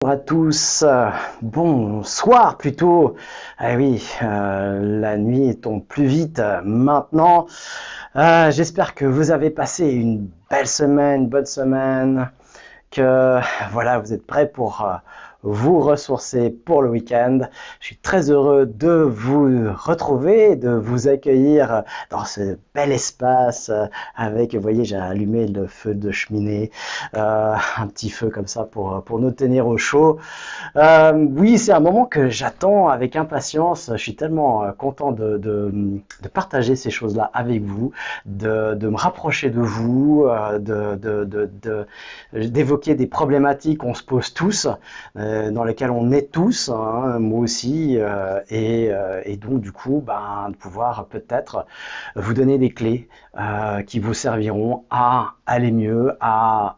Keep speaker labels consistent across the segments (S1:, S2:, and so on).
S1: Bonjour à tous, bonsoir plutôt. Ah oui, la nuit tombe plus vite maintenant. J'espère que vous avez passé une belle semaine, bonne semaine, que voilà, vous êtes prêts pour vous ressourcer pour le week-end. Je suis très heureux de vous retrouver, de vous accueillir dans ce bel espace avec, vous voyez, j'ai allumé le feu de cheminée, un petit feu comme ça pour nous tenir au chaud. Oui, c'est un moment que j'attends avec impatience. Je suis tellement content de partager ces choses-là avec vous, de me rapprocher de vous, d'évoquer des problématiques qu'on se pose tous, dans lesquelles on est tous, hein, moi aussi, et donc du coup, de pouvoir peut-être vous donner des clés qui vous serviront à aller mieux, à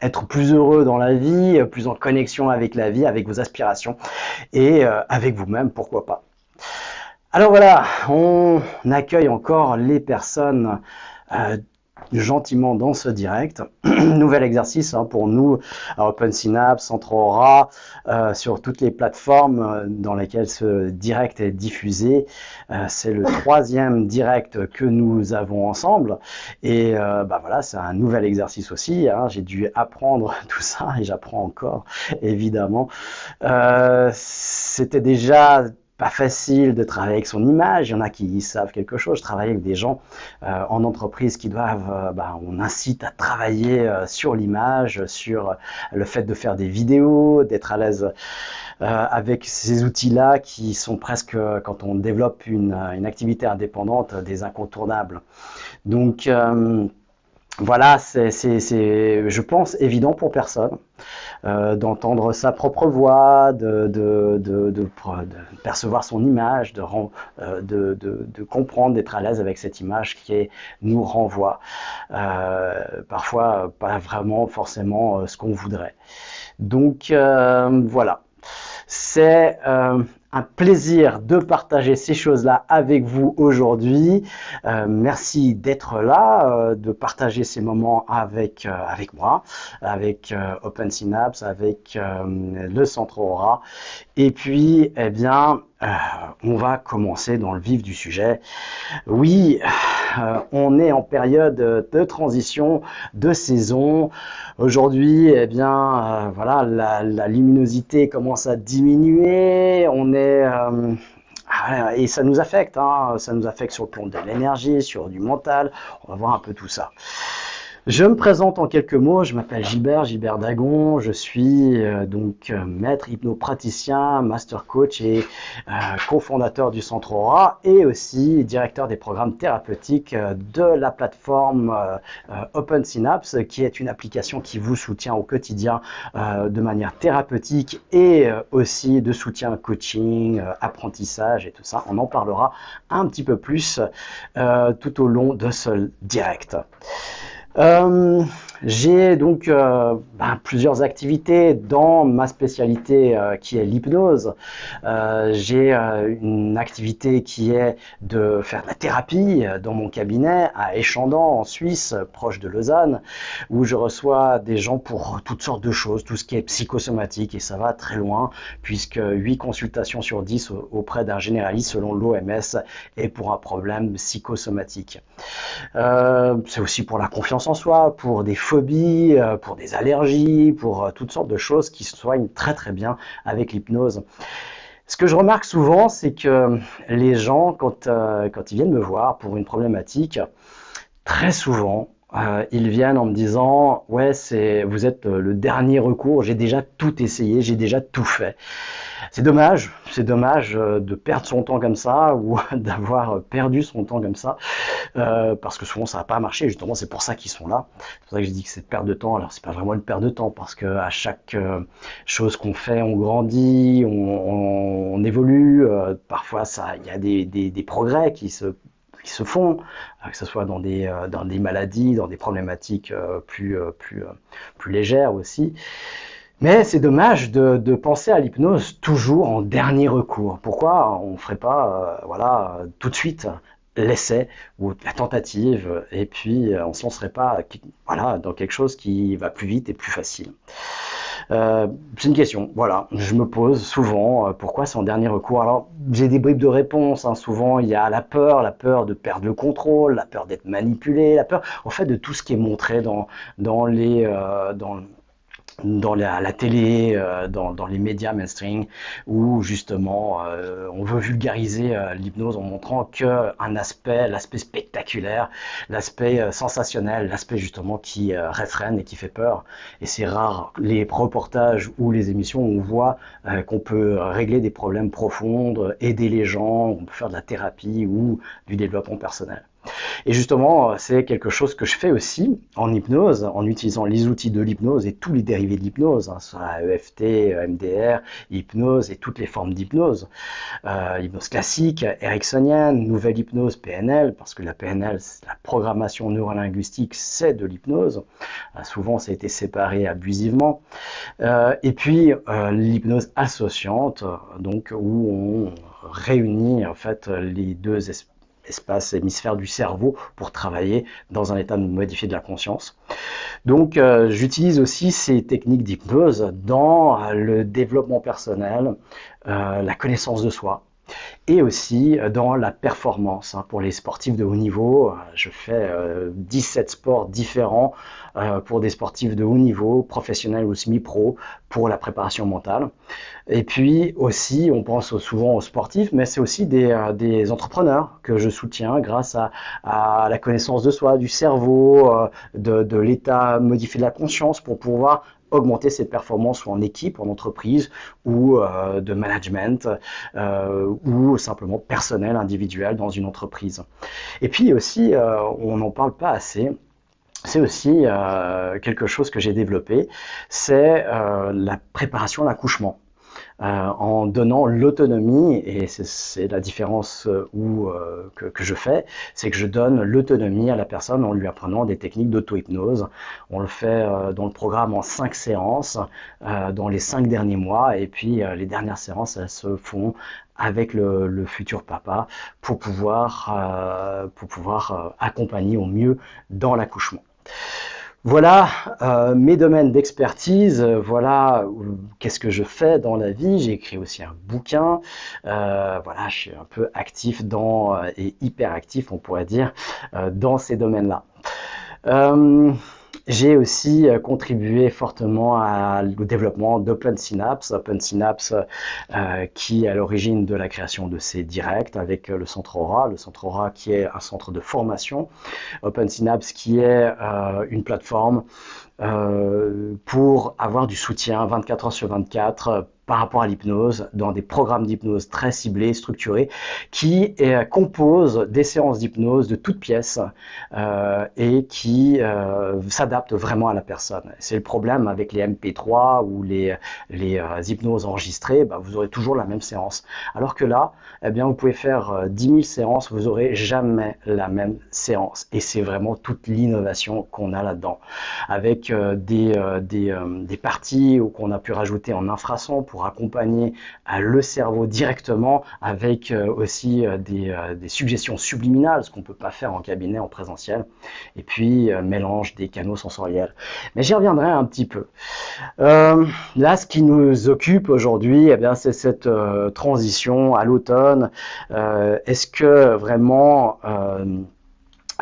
S1: être plus heureux dans la vie, plus en connexion avec la vie, avec vos aspirations et avec vous-même, pourquoi pas. Alors voilà, on accueille encore les personnes euh, gentiment dans ce direct. Nouvel exercice pour nous à Open Synapse, Centre Aura, sur toutes les plateformes dans lesquelles ce direct est diffusé. C'est le troisième direct que nous avons ensemble. Et voilà, c'est un nouvel exercice aussi. J'ai dû apprendre tout ça et j'apprends encore, évidemment. C'était déjà pas facile de travailler avec son image. Il y en a qui savent quelque chose. Je travaille avec des gens en entreprise qui doivent, on incite à travailler sur l'image, sur le fait de faire des vidéos, d'être à l'aise avec ces outils-là qui sont presque, quand on développe une activité indépendante, des incontournables. Donc, voilà, c'est, je pense, évident pour personne d'entendre sa propre voix, de percevoir son image, de comprendre, d'être à l'aise avec cette image qui nous renvoie. Parfois, pas vraiment forcément ce qu'on voudrait. Donc, voilà. C'est un plaisir de partager ces choses-là avec vous aujourd'hui. Merci d'être là, de partager ces moments avec moi, avec Open Synapse, avec le Centre Aura. Et puis, on va commencer dans le vif du sujet. Oui, on est en période de transition, de saison. Aujourd'hui, voilà, la luminosité commence à diminuer. Et ça nous affecte, hein, ça nous affecte sur le plan de l'énergie, sur du mental. On va voir un peu tout ça. Je me présente en quelques mots, je m'appelle Gilbert Dagon, je suis maître hypnopraticien, master coach et cofondateur du Centre Aura et aussi directeur des programmes thérapeutiques de la plateforme Open Synapse qui est une application qui vous soutient au quotidien de manière thérapeutique et aussi de soutien coaching, apprentissage et tout ça. On en parlera un petit peu plus tout au long de ce direct. J'ai donc plusieurs activités dans ma spécialité qui est l'hypnose. J'ai une activité qui est de faire de la thérapie dans mon cabinet à Échandon en Suisse, proche de Lausanne, où je reçois des gens pour toutes sortes de choses, tout ce qui est psychosomatique et ça va très loin puisque 8 consultations sur 10 auprès d'un généraliste selon l'OMS est pour un problème psychosomatique. C'est aussi pour la confiance en soi, pour des phobies, pour des allergies, pour toutes sortes de choses qui se soignent très très bien avec l'hypnose. Ce que je remarque souvent, c'est que les gens, quand ils viennent me voir pour une problématique, très souvent, ils viennent en me disant « Ouais, vous êtes le dernier recours, j'ai déjà tout essayé, j'ai déjà tout fait. » C'est dommage de perdre son temps comme ça ou d'avoir perdu son temps comme ça, parce que souvent ça n'a pas marché, justement c'est pour ça qu'ils sont là. C'est pour ça que je dis que c'est de perte de temps, alors c'est pas vraiment une perte de temps, parce que à chaque chose qu'on fait, on grandit, on évolue, parfois il y a des progrès qui se font, que ce soit dans des maladies, dans des problématiques plus légères aussi. Mais c'est dommage de penser à l'hypnose toujours en dernier recours. Pourquoi on ne ferait pas tout de suite l'essai ou la tentative et puis on ne se lancerait pas dans quelque chose qui va plus vite et plus facile. C'est une question, voilà, je me pose souvent, pourquoi c'est en dernier recours? Alors, j'ai des bribes de réponse, hein. Souvent il y a la peur de perdre le contrôle, la peur d'être manipulé, la peur, en fait, de tout ce qui est montré dans dans la télé, dans les médias mainstream, où justement on veut vulgariser l'hypnose en montrant que un aspect, l'aspect spectaculaire, l'aspect sensationnel, l'aspect justement qui réfrène et qui fait peur. Et c'est rare les reportages ou les émissions où on voit qu'on peut régler des problèmes profonds, aider les gens, on peut faire de la thérapie ou du développement personnel. Et justement, c'est quelque chose que je fais aussi en hypnose, en utilisant les outils de l'hypnose et tous les dérivés de l'hypnose, hein, soit EFT, EMDR, hypnose et toutes les formes d'hypnose. Hypnose classique, ericksonienne, nouvelle hypnose, PNL, parce que la PNL, la programmation neurolinguistique, c'est de l'hypnose. Souvent, ça a été séparé abusivement. Et puis, l'hypnose associante, donc où on réunit en fait les deux espace hémisphère du cerveau pour travailler dans un état modifié de la conscience. Donc j'utilise aussi ces techniques d'hypnose dans le développement personnel, la connaissance de soi, et aussi dans la performance. Pour les sportifs de haut niveau, je fais 17 sports différents pour des sportifs de haut niveau, professionnels ou semi-pro, pour la préparation mentale. Et puis aussi, on pense souvent aux sportifs, mais c'est aussi des entrepreneurs que je soutiens grâce à la connaissance de soi, du cerveau, de l'état modifié de la conscience pour pouvoir augmenter ses performances soit en équipe, en entreprise ou de management ou simplement personnel, individuel dans une entreprise. Et puis aussi, on n'en parle pas assez, c'est aussi quelque chose que j'ai développé, c'est la préparation à l'accouchement. En donnant l'autonomie, et c'est la différence que je fais, c'est que je donne l'autonomie à la personne en lui apprenant des techniques d'auto-hypnose. On le fait dans le programme en 5 séances, dans les 5 derniers mois, et puis les dernières séances, elles se font avec le futur papa pour pouvoir accompagner au mieux dans l'accouchement. Voilà mes domaines d'expertise, voilà qu'est-ce que je fais dans la vie. J'ai écrit aussi un bouquin, voilà, je suis un peu actif et hyper actif, on pourrait dire, dans ces domaines-là. Euh, j'ai aussi contribué fortement au développement d'Open Synapse, qui est à l'origine de la création de ces directs avec le Centre Aura qui est un centre de formation, Open Synapse qui est une plateforme pour avoir du soutien 24 heures sur 24 par rapport à l'hypnose, dans des programmes d'hypnose très ciblés, structurés, qui composent des séances d'hypnose de toutes pièces et qui s'adaptent vraiment à la personne. C'est le problème avec les MP3 ou les hypnoses enregistrées, bah, vous aurez toujours la même séance. Alors que là, eh bien, vous pouvez faire 10 000 séances, vous n'aurez jamais la même séance. Et c'est vraiment toute l'innovation qu'on a là-dedans. Avec des parties qu'on a pu rajouter en infrason pour accompagner le cerveau directement, avec aussi des suggestions subliminales, ce qu'on ne peut pas faire en cabinet, en présentiel, et puis mélange des canaux sensoriels. Mais j'y reviendrai un petit peu. Là, ce qui nous occupe aujourd'hui, eh bien, c'est cette transition à l'automne. Est-ce que vraiment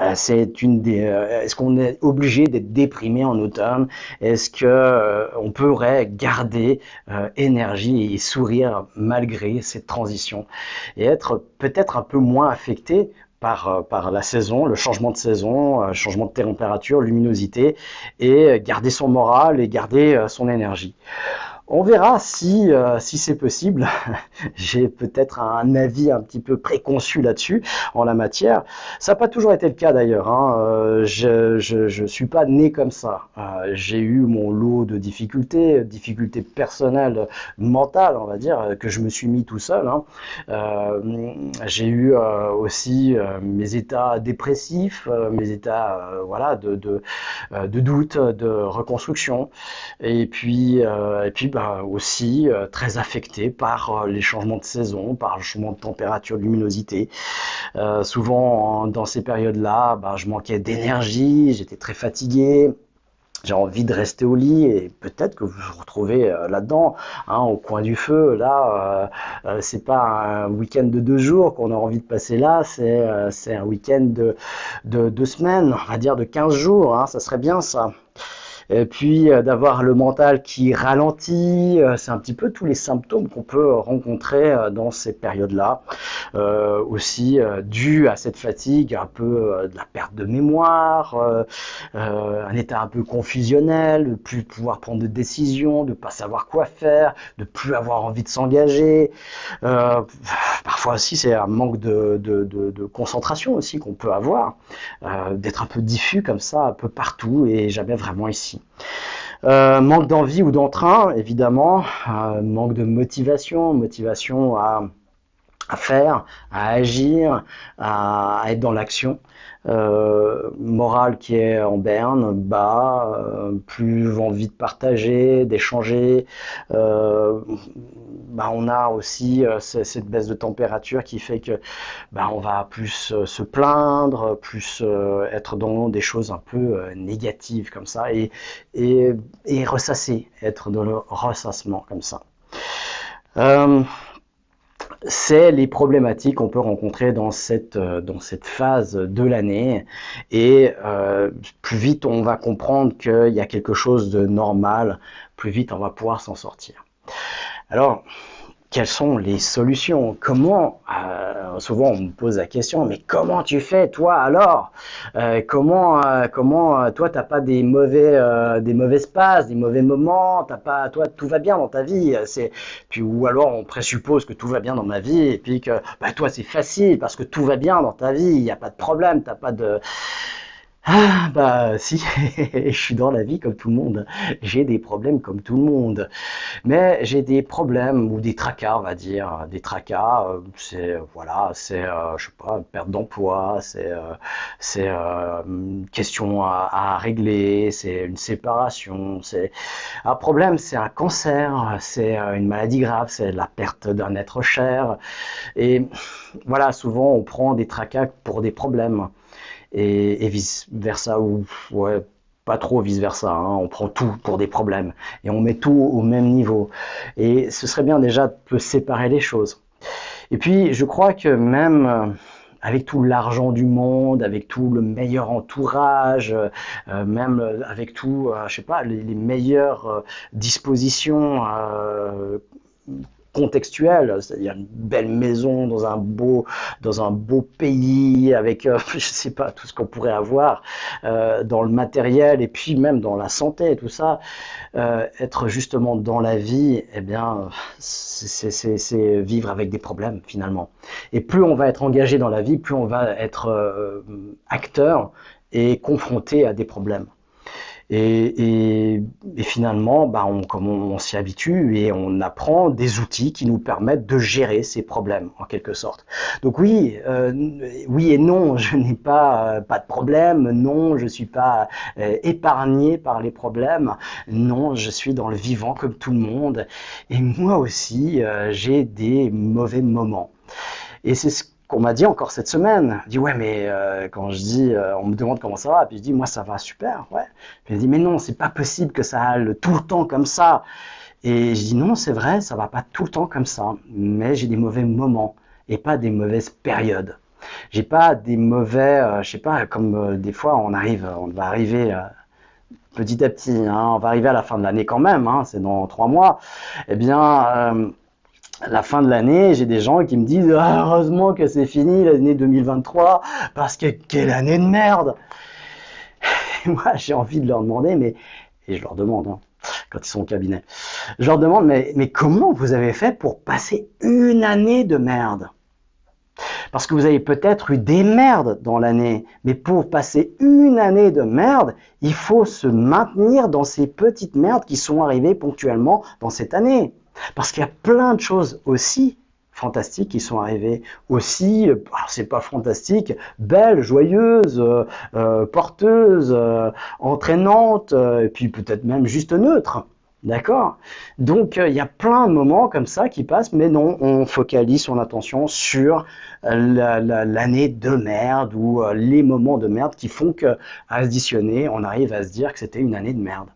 S1: est-ce qu'on est obligé d'être déprimé en automne? Est-ce que on pourrait garder énergie et sourire malgré cette transition et être peut-être un peu moins affecté par la saison, le changement de saison, changement de température, luminosité, et garder son moral et garder son énergie? On verra si c'est possible. J'ai peut-être un avis un petit peu préconçu là-dessus, en la matière. Ça n'a pas toujours été le cas d'ailleurs, hein. Je suis pas né comme ça. J'ai eu mon lot de difficultés personnelles, mentales, on va dire, que je me suis mis tout seul, hein. J'ai eu aussi mes états dépressifs, mes états voilà, de doute, de reconstruction. Et puis bah, aussi très affecté par les changements de saison, par le changement de température, de luminosité. Souvent, dans ces périodes-là, bah, je manquais d'énergie, j'étais très fatigué. J'ai envie de rester au lit et peut-être que vous vous retrouvez là-dedans, hein, au coin du feu. Là, c'est pas un week-end de 2 jours qu'on a envie de passer là, c'est un week-end de 2 semaines, on va dire de 15 jours. Hein, ça serait bien ça. Et puis d'avoir le mental qui ralentit, c'est un petit peu tous les symptômes qu'on peut rencontrer dans ces périodes-là. Aussi dû à cette fatigue, un peu de la perte de mémoire, un état un peu confusionnel, de plus pouvoir prendre de décisions, de pas savoir quoi faire, de plus avoir envie de s'engager. Euh, Parfois aussi c'est un manque de concentration aussi qu'on peut avoir, d'être un peu diffus comme ça, un peu partout et jamais vraiment ici. Manque d'envie ou d'entrain, évidemment, manque de motivation à faire, à agir, à être dans l'action. Morale qui est en berne, bas, plus envie de partager, d'échanger. On a aussi cette baisse de température qui fait que on va plus se plaindre, plus être dans des choses un peu négatives comme ça et ressasser, être dans le ressassement comme ça. Euh, c'est les problématiques qu'on peut rencontrer dans cette phase de l'année et plus vite on va comprendre qu'il y a quelque chose de normal, plus vite on va pouvoir s'en sortir. Alors, quelles sont les solutions? Comment, souvent on me pose la question, mais comment tu fais toi alors? Comment toi t'as pas des mauvaises passes, des mauvais moments, t'as pas, toi tout va bien dans ta vie, puis ou alors on présuppose que tout va bien dans ma vie et puis que toi c'est facile parce que tout va bien dans ta vie, il n'y a pas de problème, t'as pas de si, je suis dans la vie comme tout le monde. J'ai des problèmes comme tout le monde. Mais j'ai des problèmes ou des tracas, on va dire. Des tracas, je sais pas, une perte d'emploi, une question à régler, c'est une séparation, c'est un problème, c'est un cancer, c'est une maladie grave, c'est la perte d'un être cher. Et voilà, souvent on prend des tracas pour des problèmes et vice versa ou ouais, pas trop vice versa, hein. On prend tout pour des problèmes et on met tout au même niveau et ce serait bien déjà de séparer les choses. Et puis je crois que même avec tout l'argent du monde, avec tout le meilleur entourage, même avec tout, je sais pas, les meilleures dispositions contextuel, c'est-à-dire une belle maison dans un beau pays avec, je sais pas, tout ce qu'on pourrait avoir dans le matériel et puis même dans la santé et tout ça, être justement dans la vie, eh bien, c'est vivre avec des problèmes finalement. Et plus on va être engagé dans la vie, plus on va être acteur et confronté à des problèmes. Et finalement, on s'y habitue et on apprend des outils qui nous permettent de gérer ces problèmes, en quelque sorte. Donc oui, oui et non, je n'ai pas de problème, non, je suis pas épargné par les problèmes, non, je suis dans le vivant comme tout le monde. Et moi aussi, j'ai des mauvais moments. Et c'est ce qu'on m'a dit encore cette semaine. Je dis ouais mais quand je dis, on me demande comment ça va, puis je dis moi ça va super, ouais. Puis elle dit mais non c'est pas possible que ça aille tout le temps comme ça. Et je dis non c'est vrai ça va pas tout le temps comme ça, mais j'ai des mauvais moments et pas des mauvaises périodes. J'ai pas des mauvais, je sais pas comme des fois on va arriver petit à petit, hein, on va arriver à la fin de l'année quand même, hein, c'est dans 3 mois. Eh bien la fin de l'année, j'ai des gens qui me disent ah, heureusement que c'est fini l'année 2023 parce que quelle année de merde. Et moi, j'ai envie de leur demander, et je leur demande hein, quand ils sont au cabinet, je leur demande mais comment vous avez fait pour passer une année de merde? Parce que vous avez peut-être eu des merdes dans l'année, mais pour passer une année de merde, il faut se maintenir dans ces petites merdes qui sont arrivées ponctuellement dans cette année. Parce qu'il y a plein de choses aussi fantastiques qui sont arrivées, aussi, alors c'est pas fantastique, belles, joyeuses, porteuses, entraînantes, et puis peut-être même juste neutres. D'accord? Donc, il y a plein de moments comme ça qui passent, mais non, on focalise son attention sur l'année de merde ou les moments de merde qui font que, à additionner, on arrive à se dire que c'était une année de merde.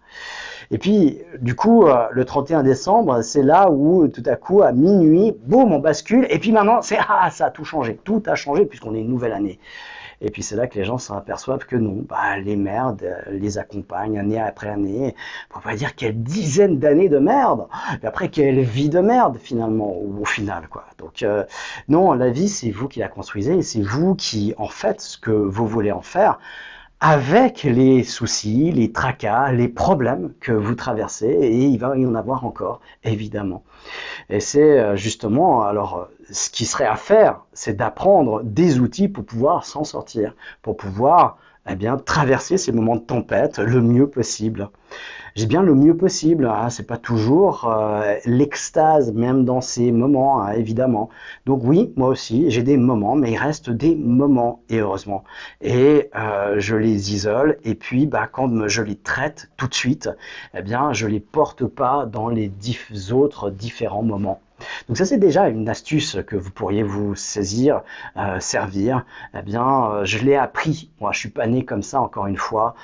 S1: Et puis, du coup, le 31 décembre, c'est là où, tout à coup, à minuit, boum, on bascule. Et puis maintenant, ça a tout changé. Tout a changé puisqu'on est une nouvelle année. Et puis c'est là que les gens s'aperçoivent que non, bah, les merdes les accompagnent année après année. Pour pas dire quelle dizaine d'années de merde. Et après, quelle vie de merde finalement, au final, quoi. Donc non, la vie, c'est vous qui la construisez. Et c'est vous qui en faites ce que vous voulez en faire, avec les soucis, les tracas, les problèmes que vous traversez, et il va y en avoir encore, évidemment. Et c'est justement, alors, ce qui serait à faire, c'est d'apprendre des outils pour pouvoir s'en sortir, pour pouvoir, eh bien, traverser ces moments de tempête le mieux possible. J'ai bien le mieux possible, hein, c'est pas toujours l'extase même dans ces moments, hein, évidemment. Donc oui, moi aussi, j'ai des moments, mais il reste des moments, et heureusement. Et je les isole, et puis bah, quand je les traite tout de suite, eh bien, je les porte pas dans les autres différents moments. Donc ça c'est déjà une astuce que vous pourriez vous saisir, servir. Eh bien, je l'ai appris. Moi, je suis pas né comme ça. Encore une fois,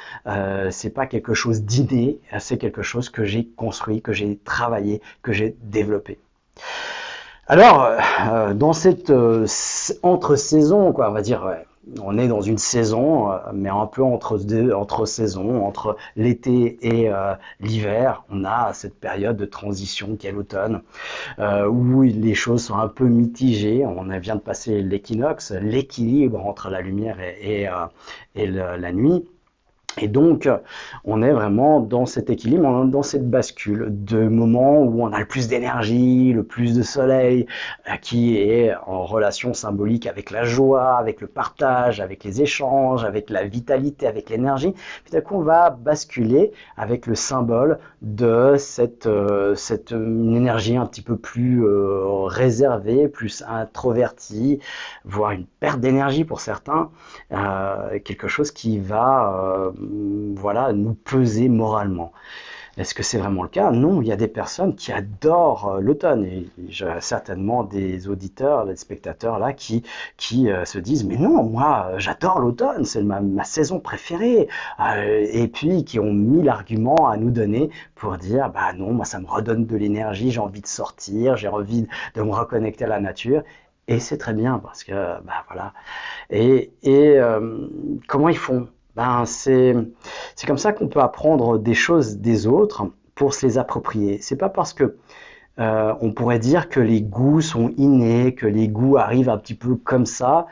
S1: c'est pas quelque chose d'inné. C'est quelque chose que j'ai construit, que j'ai travaillé, que j'ai développé. Alors, dans cette entre-saison, quoi, on va dire, ouais, on est dans une saison, mais un peu entre saisons, entre l'été et l'hiver, on a cette période de transition qui est l'automne, où les choses sont un peu mitigées. On vient de passer l'équinoxe, l'équilibre entre la lumière et la nuit. Et donc, on est vraiment dans cet équilibre, on est dans cette bascule de moments où on a le plus d'énergie, le plus de soleil, qui est en relation symbolique avec la joie, avec le partage, avec les échanges, avec la vitalité, avec l'énergie. Puis d'un coup, on va basculer avec le symbole de cette une énergie un petit peu plus réservée, plus introvertie, voire une perte d'énergie pour certains, quelque chose qui va voilà, nous peser moralement. Est-ce que c'est vraiment le cas? Non, il y a des personnes qui adorent l'automne. Et j'ai certainement des auditeurs, des spectateurs là qui se disent mais non, moi j'adore l'automne, c'est ma saison préférée. Et puis qui ont mis l'argument à nous donner pour dire bah non, moi ça me redonne de l'énergie, j'ai envie de sortir, j'ai envie de me reconnecter à la nature. Et c'est très bien parce que bah voilà. Comment ils font? Ben, c'est comme ça qu'on peut apprendre des choses des autres pour se les approprier. C'est pas parce que on pourrait dire que les goûts sont innés, que les goûts arrivent un petit peu comme ça,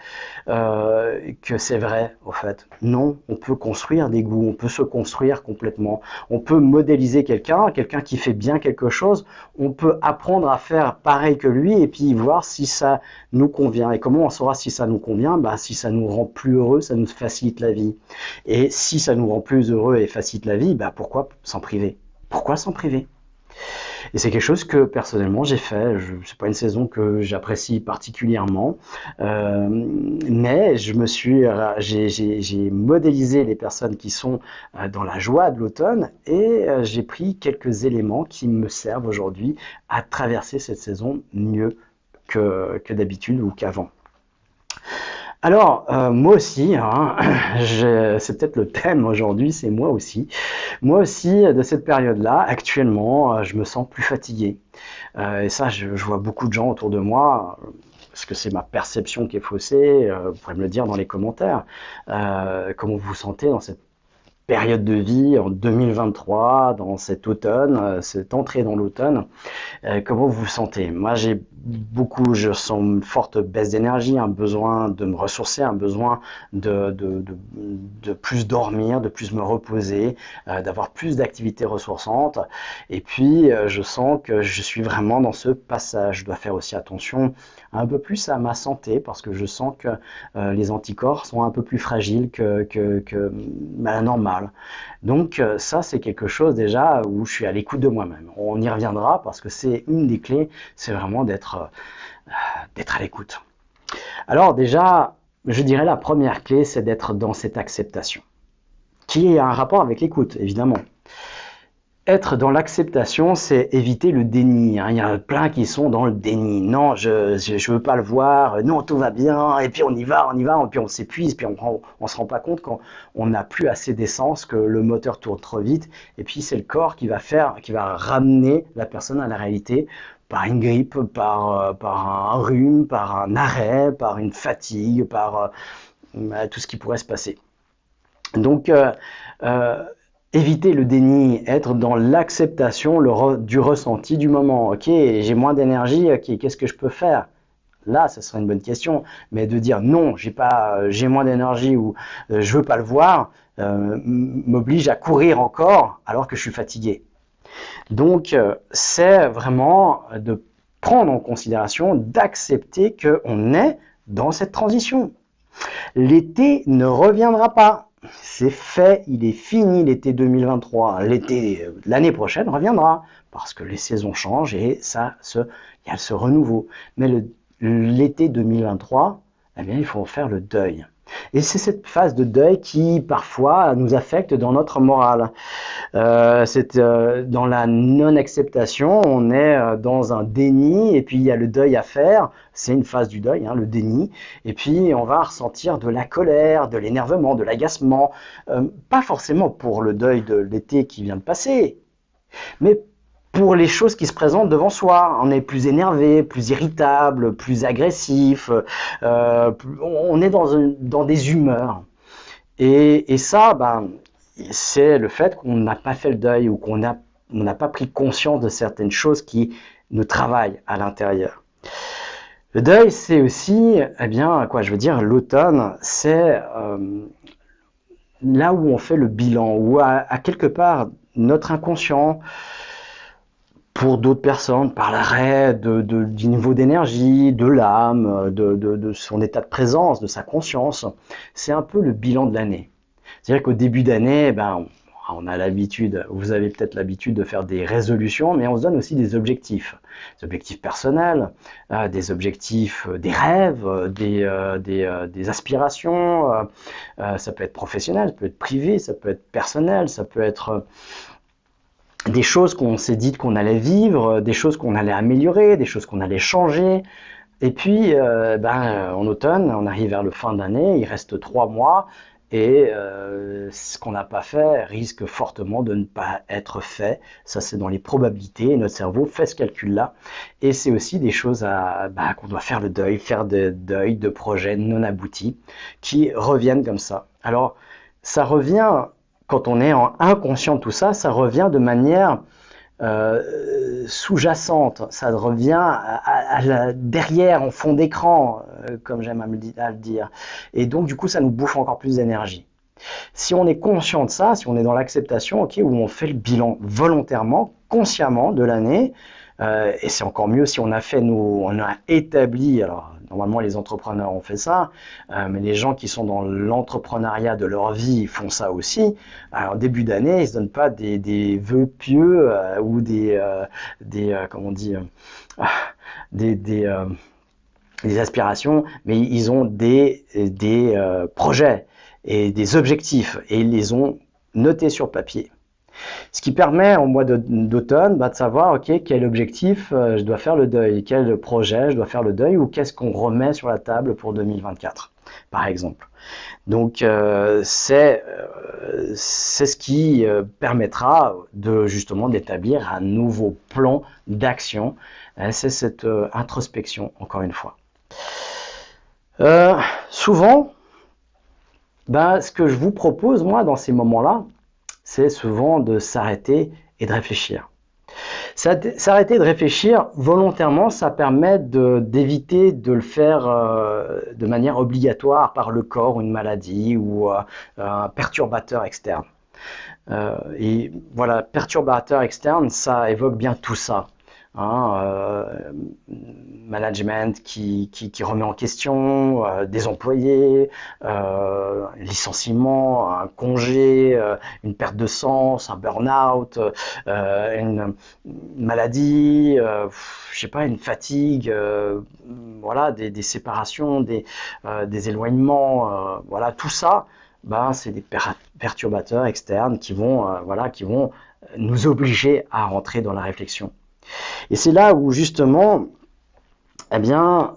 S1: que c'est vrai, au fait. Non, on peut construire des goûts, on peut se construire complètement. On peut modéliser quelqu'un qui fait bien quelque chose, on peut apprendre à faire pareil que lui et puis voir si ça nous convient. Et comment on saura si ça nous convient? Ben, si ça nous rend plus heureux, ça nous facilite la vie. Et si ça nous rend plus heureux et facilite la vie, ben pourquoi s'en priver? Pourquoi s'en priver? Et c'est quelque chose que personnellement j'ai fait. C'est pas une saison que j'apprécie particulièrement, mais j'ai modélisé les personnes qui sont dans la joie de l'automne et j'ai pris quelques éléments qui me servent aujourd'hui à traverser cette saison mieux que d'habitude ou qu'avant. Alors, moi aussi, hein, c'est peut-être le thème aujourd'hui, c'est moi aussi. Moi aussi, de cette période-là, actuellement, je me sens plus fatigué. Et ça, je vois beaucoup de gens autour de moi, parce que c'est ma perception qui est faussée, vous pourrez me le dire dans les commentaires. Comment vous vous sentez dans cette période de vie en 2023, dans cet automne, cette entrée dans l'automne? Comment vous vous sentez? Moi, je sens une forte baisse d'énergie, un besoin de me ressourcer, un besoin de plus dormir, de plus me reposer, d'avoir plus d'activités ressourçantes. Et puis, je sens que je suis vraiment dans ce passage. Je dois faire aussi attention un peu plus à ma santé parce que je sens que les anticorps sont un peu plus fragiles que la normale. Donc ça, c'est quelque chose déjà où je suis à l'écoute de moi-même. On y reviendra parce que c'est une des clés, c'est vraiment d'être à l'écoute. Alors déjà, je dirais la première clé, c'est d'être dans cette acceptation, qui a un rapport avec l'écoute, évidemment. Être dans l'acceptation, c'est éviter le déni, hein. Il y a plein qui sont dans le déni. Non, je veux pas le voir. Non, tout va bien. Et puis on y va, et puis on s'épuise, puis on se rend pas compte quand on n'a plus assez d'essence, que le moteur tourne trop vite. Et puis c'est le corps qui va ramener la personne à la réalité par une grippe, par un rhume, par un arrêt, par une fatigue, par tout ce qui pourrait se passer. Donc, euh, éviter le déni, être dans l'acceptation du ressenti du moment. Ok, j'ai moins d'énergie, ok, qu'est-ce que je peux faire? Là, ce serait une bonne question. Mais de dire non, j'ai moins d'énergie ou je veux pas le voir, m'oblige à courir encore alors que je suis fatigué. Donc, c'est vraiment de prendre en considération, d'accepter qu'on est dans cette transition. L'été ne reviendra pas. C'est fait, il est fini l'été 2023. L'été l'année prochaine reviendra parce que les saisons changent et il y a ce renouveau. Mais l'été 2023, eh bien, il faut faire le deuil. Et c'est cette phase de deuil qui parfois nous affecte dans notre morale. Dans la non-acceptation, on est dans un déni, et puis il y a le deuil à faire, c'est une phase du deuil, hein, le déni, et puis on va ressentir de la colère, de l'énervement, de l'agacement, pas forcément pour le deuil de l'été qui vient de passer, mais pour les choses qui se présentent devant soi. On est plus énervé, plus irritable, plus agressif, on est dans des humeurs. Et ça, ben, c'est le fait qu'on n'a pas fait le deuil ou qu'on n'a pas pris conscience de certaines choses qui nous travaillent à l'intérieur. Le deuil, c'est aussi, eh bien, quoi, je veux dire, l'automne, c'est là où on fait le bilan, où à quelque part, notre inconscient, pour d'autres personnes, par l'arrêt du niveau d'énergie, de l'âme, de son état de présence, de sa conscience, c'est un peu le bilan de l'année. C'est-à-dire qu'au début d'année, ben, on a l'habitude, vous avez peut-être l'habitude de faire des résolutions, mais on se donne aussi des objectifs personnels, des objectifs, des rêves, des aspirations. Ça peut être professionnel, ça peut être privé, ça peut être personnel, ça peut être des choses qu'on s'est dit qu'on allait vivre, des choses qu'on allait améliorer, des choses qu'on allait changer. Et puis, en automne, on arrive vers le fin d'année, il reste 3 mois, et ce qu'on n'a pas fait risque fortement de ne pas être fait. Ça, c'est dans les probabilités, et notre cerveau fait ce calcul-là. Et c'est aussi des choses qu'on doit faire le deuil, faire des deuils de projets non aboutis, qui reviennent comme ça. Alors, ça revient, quand on est inconscient de tout ça, ça revient de manière sous-jacente, ça revient derrière, en fond d'écran, comme j'aime à le dire. Et donc, du coup, ça nous bouffe encore plus d'énergie. Si on est conscient de ça, si on est dans l'acceptation, ok, où on fait le bilan volontairement, consciemment de l'année, et c'est encore mieux si on a établi, alors normalement les entrepreneurs ont fait ça, mais les gens qui sont dans l'entrepreneuriat de leur vie font ça aussi. Alors, en début d'année, ils ne se donnent pas des vœux pieux ou comment on dit, des, des, euh, des aspirations, mais ils ont des projets et des objectifs, et ils les ont notés sur papier. Ce qui permet au mois d'automne de savoir, ok, quel objectif je dois faire le deuil, quel projet je dois faire le deuil, ou qu'est-ce qu'on remet sur la table pour 2024, par exemple. Donc c'est ce qui permettra justement d'établir un nouveau plan d'action. C'est cette introspection, encore une fois. Souvent, ce que je vous propose, moi, dans ces moments-là, c'est souvent de s'arrêter et de réfléchir. S'arrêter de réfléchir volontairement, ça permet d'éviter de le faire de manière obligatoire par le corps ou une maladie ou un perturbateur externe. Et voilà, perturbateur externe, ça évoque bien tout ça. Management qui remet en question, des employés, licenciement, un congé, une perte de sens, un burn-out, une maladie, je sais pas, une fatigue, voilà, des séparations, des éloignements, voilà, tout ça ben, c'est des perturbateurs externes qui vont, voilà, qui vont nous obliger à rentrer dans la réflexion. Et c'est là où justement, eh bien,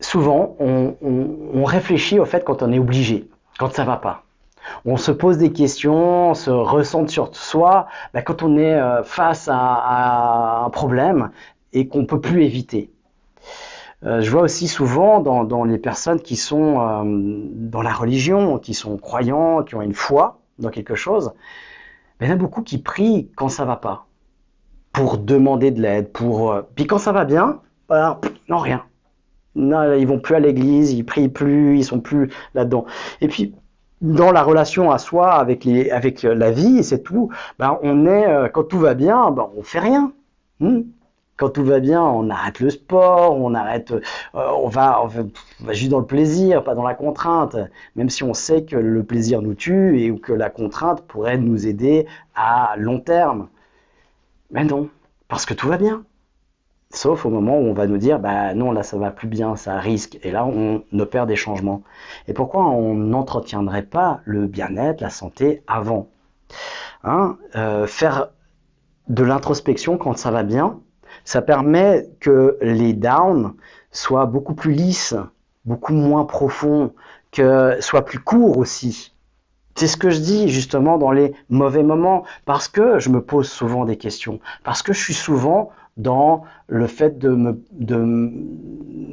S1: souvent, on réfléchit au fait quand on est obligé, quand ça va pas. On se pose des questions, on se ressent sur soi quand on est face à un problème et qu'on ne peut plus éviter. Je vois aussi souvent dans les personnes qui sont dans la religion, qui sont croyants, qui ont une foi dans quelque chose, il y en a beaucoup qui prient quand ça va pas, pour demander de l'aide, puis quand ça va bien, voilà, non rien. Non, ils vont plus à l'église, ils prient plus, ils sont plus là-dedans. Et puis dans la relation à soi avec la vie, c'est tout. On est quand tout va bien, on fait rien. Quand tout va bien, on arrête le sport, on arrête, on va juste dans le plaisir, pas dans la contrainte. Même si on sait que le plaisir nous tue et que la contrainte pourrait nous aider à long terme. Mais non, parce que tout va bien. Sauf au moment où on va nous dire, non, là ça va plus bien, ça risque. Et là, on opère des changements. Et pourquoi on n'entretiendrait pas le bien-être, la santé avant, faire de l'introspection quand ça va bien, ça permet que les downs soient beaucoup plus lisses, beaucoup moins profonds, que soient plus courts aussi. C'est ce que je dis justement dans les mauvais moments, parce que je me pose souvent des questions, parce que je suis souvent dans le fait de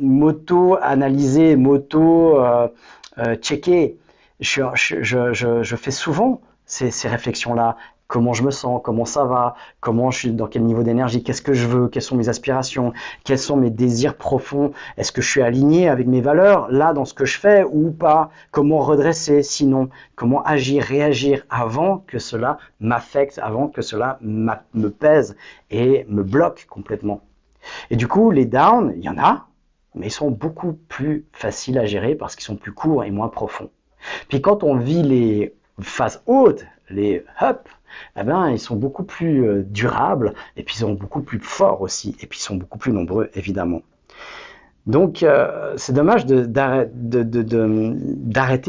S1: m'auto-analyser, m'auto-checker. Je fais souvent ces réflexions-là. Comment je me sens, comment ça va, comment je suis, dans quel niveau d'énergie, qu'est-ce que je veux, quelles sont mes aspirations, quels sont mes désirs profonds, est-ce que je suis aligné avec mes valeurs, là, dans ce que je fais ou pas, comment redresser, sinon, comment agir, réagir avant que cela m'affecte, avant que cela me pèse et me bloque complètement. Et du coup, les downs, il y en a, mais ils sont beaucoup plus faciles à gérer parce qu'ils sont plus courts et moins profonds. Puis quand on vit les phases hautes, les up, ils sont beaucoup plus durables et puis ils sont beaucoup plus forts aussi et puis ils sont beaucoup plus nombreux évidemment. Donc c'est dommage d'arrêter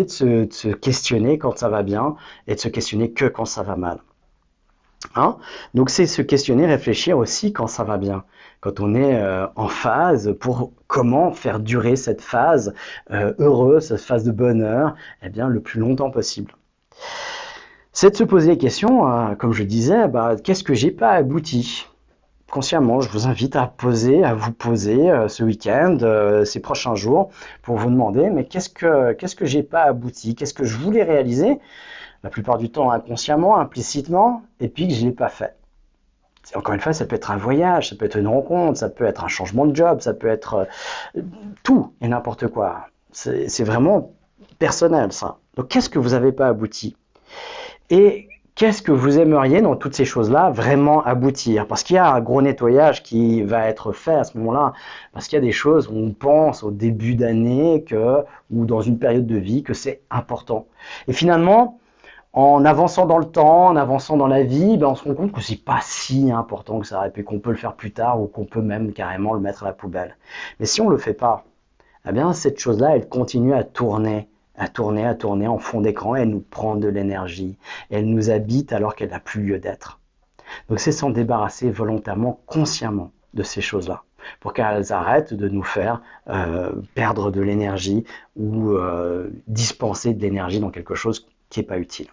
S1: de se questionner quand ça va bien et de se questionner que quand ça va mal. Donc c'est se questionner, réfléchir aussi quand ça va bien, quand on est en phase pour comment faire durer cette phase heureuse, cette phase de bonheur, le plus longtemps possible. C'est de se poser les questions, comme je disais, qu'est-ce que j'ai pas abouti? Consciemment, je vous invite à vous poser ce week-end, ces prochains jours, pour vous demander, mais qu'est-ce que j'ai pas abouti? Qu'est-ce que je voulais réaliser? La plupart du temps inconsciemment, implicitement, et puis que je l'ai pas fait. Encore une fois, ça peut être un voyage, ça peut être une rencontre, ça peut être un changement de job, ça peut être tout et n'importe quoi. C'est vraiment personnel, ça. Donc, qu'est-ce que vous n'avez pas abouti? Et qu'est-ce que vous aimeriez dans toutes ces choses-là vraiment aboutir? Parce qu'il y a un gros nettoyage qui va être fait à ce moment-là, parce qu'il y a des choses où on pense au début d'année ou dans une période de vie que c'est important. Et finalement, en avançant dans le temps, en avançant dans la vie, on se rend compte que c'est pas si important que ça, et puis qu'on peut le faire plus tard ou qu'on peut même carrément le mettre à la poubelle. Mais si on le fait pas, cette chose-là, elle continue à tourner en fond d'écran, elle nous prend de l'énergie, elle nous habite alors qu'elle n'a plus lieu d'être. Donc c'est s'en débarrasser volontairement, consciemment de ces choses-là, pour qu'elles arrêtent de nous faire perdre de l'énergie ou dispenser de l'énergie dans quelque chose qui n'est pas utile.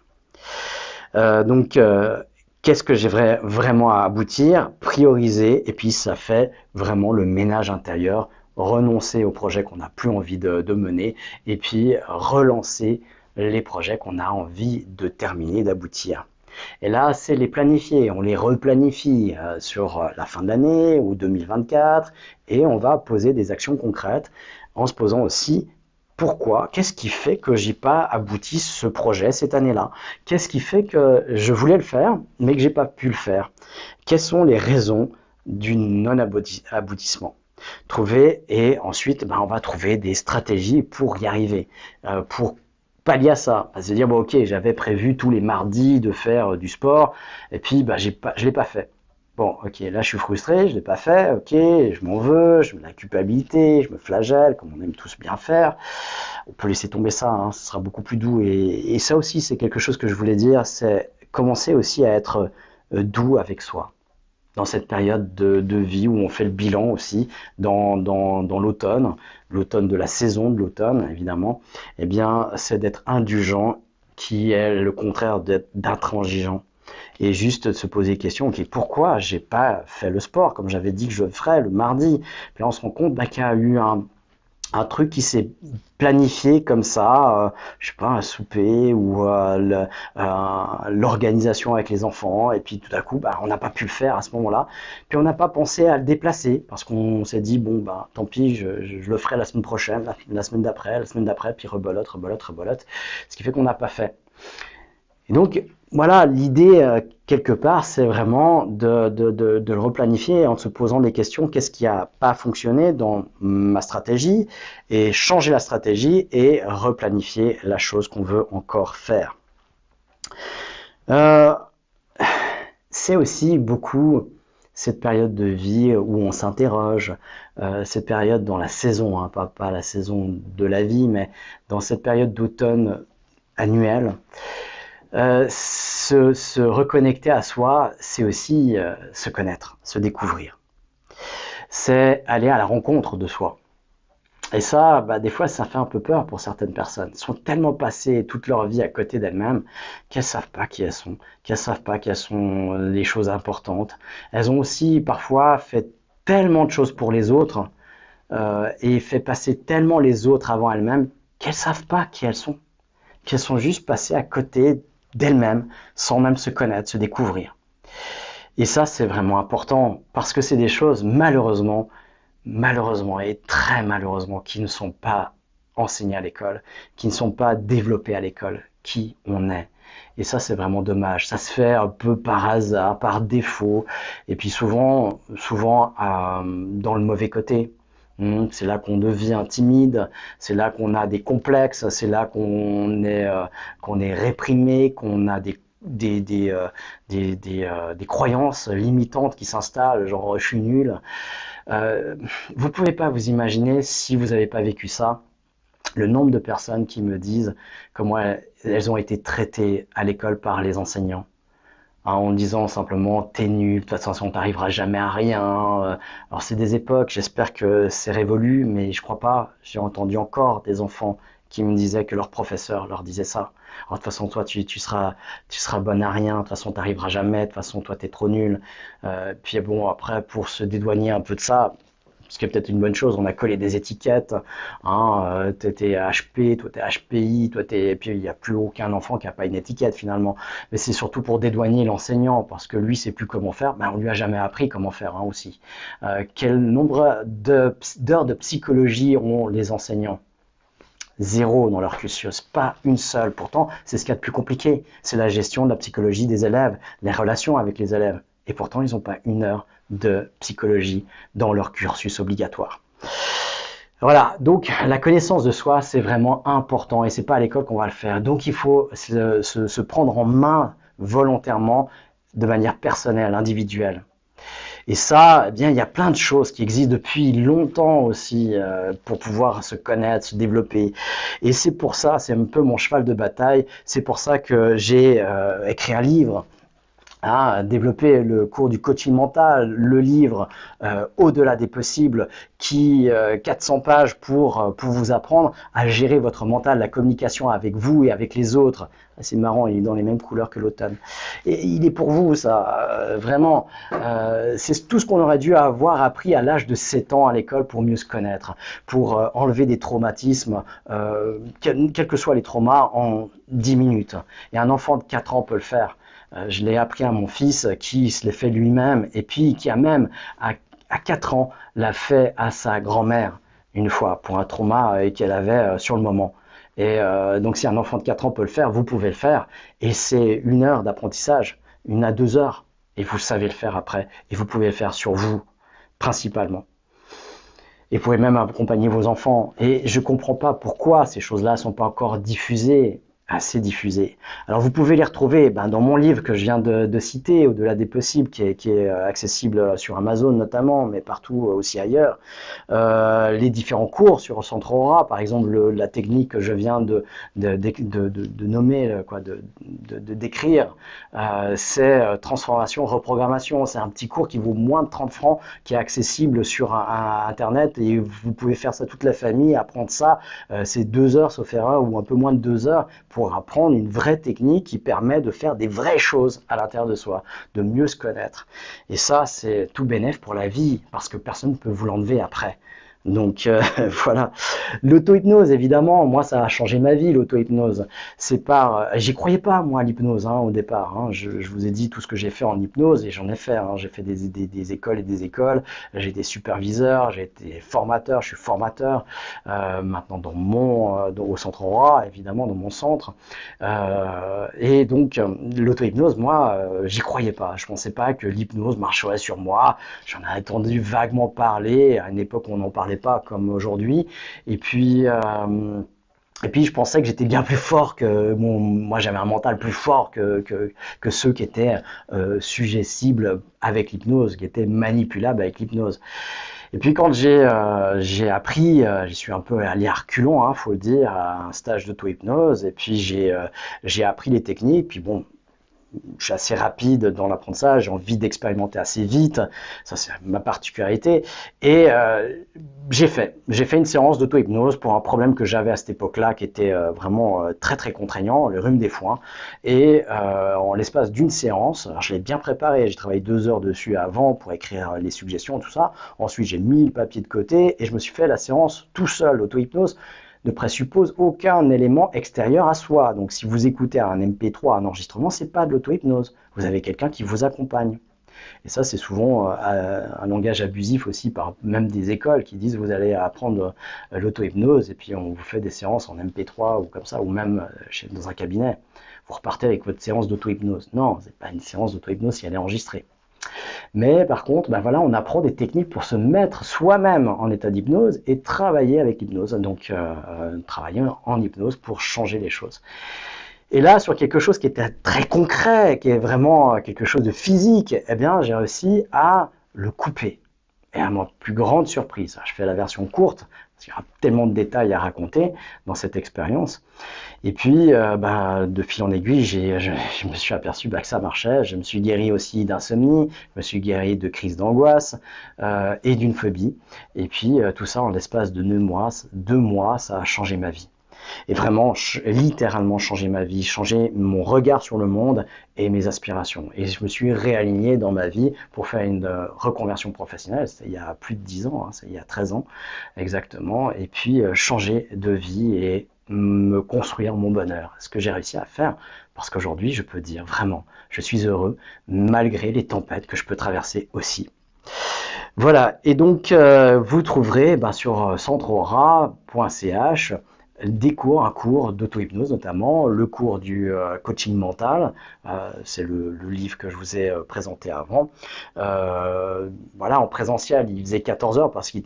S1: Qu'est-ce que j'aimerais vraiment à aboutir? Prioriser, et puis ça fait vraiment le ménage intérieur, renoncer aux projets qu'on n'a plus envie de mener, et puis relancer les projets qu'on a envie de terminer, d'aboutir. Et là, c'est les planifier, on les replanifie sur la fin de l'année ou 2024, et on va poser des actions concrètes en se posant aussi pourquoi, qu'est-ce qui fait que j'ai pas abouti ce projet cette année-là? Qu'est-ce qui fait que je voulais le faire, mais que j'ai pas pu le faire? Quelles sont les raisons du non-aboutissement? Trouver, et ensuite, on va trouver des stratégies pour y arriver, pour pallier à ça. Se dire, ok, j'avais prévu tous les mardis de faire du sport, et puis je l'ai pas fait. Bon, ok, là je suis frustré, je l'ai pas fait, ok, je m'en veux, je me la culpabilité, je me flagelle, comme on aime tous bien faire. On peut laisser tomber ça, hein, ce sera beaucoup plus doux. Et ça aussi, c'est quelque chose que je voulais dire, c'est commencer aussi à être doux avec soi. Dans cette période de vie où on fait le bilan aussi, dans l'automne, l'automne de la saison de l'automne, évidemment, eh bien, c'est d'être indulgent, qui est le contraire d'être d'intransigeant. Et juste de se poser des questions, ok, pourquoi j'ai pas fait le sport comme j'avais dit que je le ferais le mardi? Puis là, on se rend compte qu'il y a eu un truc qui s'est planifié comme ça, je sais pas, un souper ou l'organisation avec les enfants, et puis tout à coup, bah, on n'a pas pu le faire à ce moment-là, puis on n'a pas pensé à le déplacer, parce qu'on s'est dit, bon, bah, tant pis, je le ferai la semaine prochaine, la semaine d'après, la semaine d'après, puis rebelote, rebelote, rebelote, ce qui fait qu'on n'a pas fait. Et donc, voilà, l'idée, quelque part, c'est vraiment de le replanifier en se posant des questions. Qu'est-ce qui n'a pas fonctionné dans ma stratégie? Et changer la stratégie et replanifier la chose qu'on veut encore faire. Euh, c'est aussi beaucoup cette période de vie où on s'interroge, cette période dans la saison, hein, pas la saison de la vie, mais dans cette période d'automne annuelle. Se reconnecter à soi, c'est aussi se connaître, se découvrir. C'est aller à la rencontre de soi. Et ça, bah, des fois, ça fait un peu peur pour certaines personnes. Elles sont tellement passées toute leur vie à côté d'elles-mêmes qu'elles savent pas qui elles sont, qu'elles savent pas quelles sont les choses importantes. Elles ont aussi parfois fait tellement de choses pour les autres et fait passer tellement les autres avant elles-mêmes qu'elles savent pas qui elles sont, qu'elles sont juste passées à côté d'elles-mêmes sans même se connaître, se découvrir. Et ça, c'est vraiment important parce que c'est des choses, malheureusement et très malheureusement, qui ne sont pas enseignées à l'école, qui ne sont pas développées à l'école, qui on est. Et ça, c'est vraiment dommage. Ça se fait un peu par hasard, par défaut, et puis souvent dans le mauvais côté. C'est là qu'on devient timide, c'est là qu'on a des complexes, c'est là qu'on est réprimé, qu'on a des croyances limitantes qui s'installent, genre je suis nul. Euh, Vous pouvez pas vous imaginer, si vous n'avez pas vécu ça, le nombre de personnes qui me disent comment elles ont été traitées à l'école par les enseignants. Hein, en disant simplement t'es nul, de toute façon t'arriveras jamais à rien. Alors c'est des époques, j'espère que c'est révolu, mais je crois pas. J'ai entendu encore des enfants qui me disaient que leur professeur leur disait ça. Alors, de toute façon toi tu seras bonne à rien, de toute façon t'arriveras jamais, de toute façon toi t'es trop nul. Puis bon après pour se dédouaner un peu de ça, ce qui est peut-être une bonne chose, on a collé des étiquettes, hein, t'es HP, toi t'es HPI, et puis il n'y a plus aucun enfant qui n'a pas une étiquette finalement. Mais c'est surtout pour dédouaner l'enseignant, parce que lui sait plus comment faire, ben on lui a jamais appris comment faire hein, aussi. Quel nombre d'heures de psychologie ont les enseignants? Zéro dans leur cursus, pas une seule. Pourtant, c'est ce qu'il y a de plus compliqué. C'est la gestion de la psychologie des élèves, les relations avec les élèves. Et pourtant, ils n'ont pas une heure de psychologie dans leur cursus obligatoire. Voilà, donc la connaissance de soi, c'est vraiment important et c'est pas à l'école qu'on va le faire. Donc il faut se prendre en main volontairement de manière personnelle, individuelle. Et ça, eh bien, il y a plein de choses qui existent depuis longtemps aussi pour pouvoir se connaître, se développer. Et c'est pour ça, c'est un peu mon cheval de bataille, c'est pour ça que j'ai écrit un livre, hein, développer le cours du coaching mental, le livre Au-delà des possibles, qui 400 pages pour vous apprendre à gérer votre mental, la communication avec vous et avec les autres. C'est marrant, il est dans les mêmes couleurs que l'automne. Et il est pour vous, ça, vraiment. C'est tout ce qu'on aurait dû avoir appris à l'âge de 7 ans à l'école pour mieux se connaître, pour enlever des traumatismes, quels que soient les traumas, en 10 minutes. Et un enfant de 4 ans peut le faire. Je l'ai appris à mon fils qui se l'est fait lui-même et puis qui a même, à 4 ans, l'a fait à sa grand-mère une fois pour un trauma qu'elle avait sur le moment. Et donc si un enfant de 4 ans peut le faire, vous pouvez le faire. Et c'est 1 heure d'apprentissage, 1 à 2 heures. Et vous savez le faire après. Et vous pouvez le faire sur vous, principalement. Et vous pouvez même accompagner vos enfants. Et je ne comprends pas pourquoi ces choses-là ne sont pas encore diffusées assez diffusés. Alors vous pouvez les retrouver dans mon livre que je viens de citer, Au-delà des possibles, qui est accessible sur Amazon notamment, mais partout aussi ailleurs. Les différents cours sur Centre Aura, par exemple la technique que je viens de nommer, de décrire, c'est transformation, reprogrammation. C'est un petit cours qui vaut moins de 30 francs, qui est accessible sur Internet, et vous pouvez faire ça toute la famille, apprendre ça. C'est 2 heures, sauf erreur, ou un peu moins de 2 heures, pour apprendre une vraie technique qui permet de faire des vraies choses à l'intérieur de soi, de mieux se connaître. Et ça, c'est tout bénef pour la vie, parce que personne ne peut vous l'enlever après. Donc voilà. L'auto-hypnose, évidemment, moi ça a changé ma vie, l'auto-hypnose. C'est pas, j'y croyais pas moi à l'hypnose au départ. Je vous ai dit tout ce que j'ai fait en hypnose, et j'en ai fait. J'ai fait des écoles et des écoles. J'ai été superviseur, j'ai été formateur, je suis formateur maintenant au centre Aura, évidemment dans mon centre. Et donc l'auto-hypnose, moi, j'y croyais pas. Je pensais pas que l'hypnose marcherait sur moi. J'en ai entendu vaguement parler à une époque où on n'en parlait pas comme aujourd'hui. Et puis, je pensais que j'étais bien plus fort moi j'avais un mental plus fort que ceux qui étaient suggestibles avec l'hypnose, qui étaient manipulables avec l'hypnose. Et puis quand j'ai appris, j'y suis un peu allé à reculons, faut le dire, à un stage d'auto-hypnose, et puis j'ai appris les techniques, puis bon, je suis assez rapide dans l'apprentissage, j'ai envie d'expérimenter assez vite, ça c'est ma particularité, et j'ai fait une séance d'auto-hypnose pour un problème que j'avais à cette époque-là, qui était vraiment très très contraignant, le rhume des foins, et en l'espace d'une séance, alors je l'ai bien préparé, j'ai travaillé 2 heures dessus avant pour écrire les suggestions, tout ça, ensuite j'ai mis le papier de côté, et je me suis fait la séance tout seul, l'auto-hypnose, ne présuppose aucun élément extérieur à soi. Donc si vous écoutez un MP3, un enregistrement, c'est pas de l'auto-hypnose. Vous avez quelqu'un qui vous accompagne. Et ça, c'est souvent un langage abusif aussi par même des écoles qui disent vous allez apprendre l'auto-hypnose et puis on vous fait des séances en MP3 ou comme ça, ou même dans un cabinet. Vous repartez avec votre séance d'auto-hypnose. Non, c'est pas une séance d'auto-hypnose si elle est enregistrée. Mais par contre, voilà, on apprend des techniques pour se mettre soi-même en état d'hypnose et travailler avec l'hypnose. Donc, travailler en hypnose pour changer les choses. Et là, sur quelque chose qui était très concret, qui est vraiment quelque chose de physique, eh bien, j'ai réussi à le couper. Et à ma plus grande surprise, je fais la version courte, parce qu'il y a tellement de détails à raconter dans cette expérience. Et puis, de fil en aiguille, je me suis aperçu que ça marchait. Je me suis guéri aussi d'insomnie, je me suis guéri de crise d'angoisse et d'une phobie. Et puis, tout ça en l'espace de 2 mois, ça a changé ma vie. Et vraiment, littéralement changé ma vie, changé mon regard sur le monde et mes aspirations. Et je me suis réaligné dans ma vie pour faire une reconversion professionnelle. C'était il y a plus de 10 ans, c'est il y a 13 ans exactement. Et puis changer de vie et me construire mon bonheur. Ce que j'ai réussi à faire, parce qu'aujourd'hui, je peux dire vraiment, je suis heureux malgré les tempêtes que je peux traverser aussi. Voilà, et donc vous trouverez sur centreaura.ch un cours d'auto-hypnose notamment, le cours du coaching mental, c'est le livre que je vous ai présenté avant. Voilà, en présentiel, il faisait 14 heures parce qu'il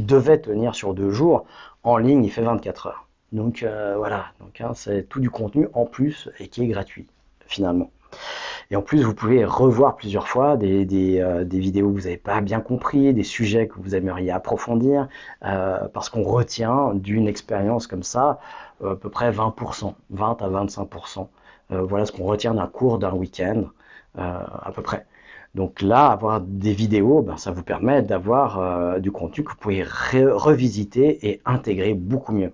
S1: devait tenir sur 2 jours. En ligne, il fait 24 heures. Donc voilà, c'est tout du contenu en plus et qui est gratuit finalement. Et en plus, vous pouvez revoir plusieurs fois des vidéos que vous n'avez pas bien compris, des sujets que vous aimeriez approfondir, parce qu'on retient d'une expérience comme ça à peu près 20%, 20 à 25%. Voilà ce qu'on retient d'un cours d'un week-end, à peu près. Donc là, avoir des vidéos, ça vous permet d'avoir du contenu que vous pouvez revisiter et intégrer beaucoup mieux.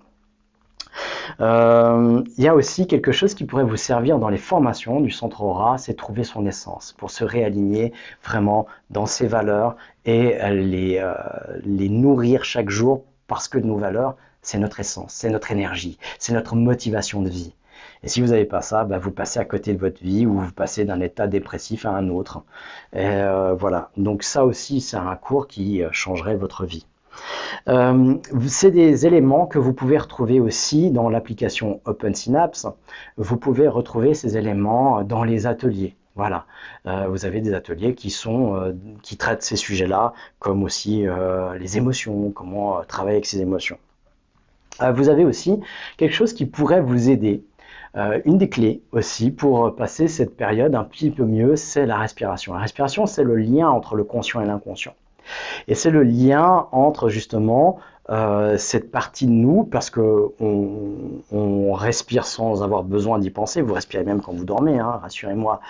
S1: Il y a aussi quelque chose qui pourrait vous servir dans les formations du Centre Aura, c'est trouver son essence, pour se réaligner vraiment dans ses valeurs et les nourrir chaque jour, parce que nos valeurs, c'est notre essence, c'est notre énergie, c'est notre motivation de vie. Et si vous n'avez pas ça, vous passez à côté de votre vie ou vous passez d'un état dépressif à un autre. Et voilà, donc ça aussi, c'est un cours qui changerait votre vie. C'est des éléments que vous pouvez retrouver aussi dans l'application OpenSynapse. Vous pouvez retrouver ces éléments dans les ateliers. Voilà, vous avez des ateliers qui traitent ces sujets-là, comme aussi les émotions, comment travailler avec ces émotions. Vous avez aussi quelque chose qui pourrait vous aider Une des clés aussi pour passer cette période un petit peu mieux, c'est la respiration. La respiration, c'est le lien entre le conscient et l'inconscient. Et c'est le lien entre justement cette partie de nous, parce que on respire sans avoir besoin d'y penser. Vous respirez même quand vous dormez, hein, rassurez-moi.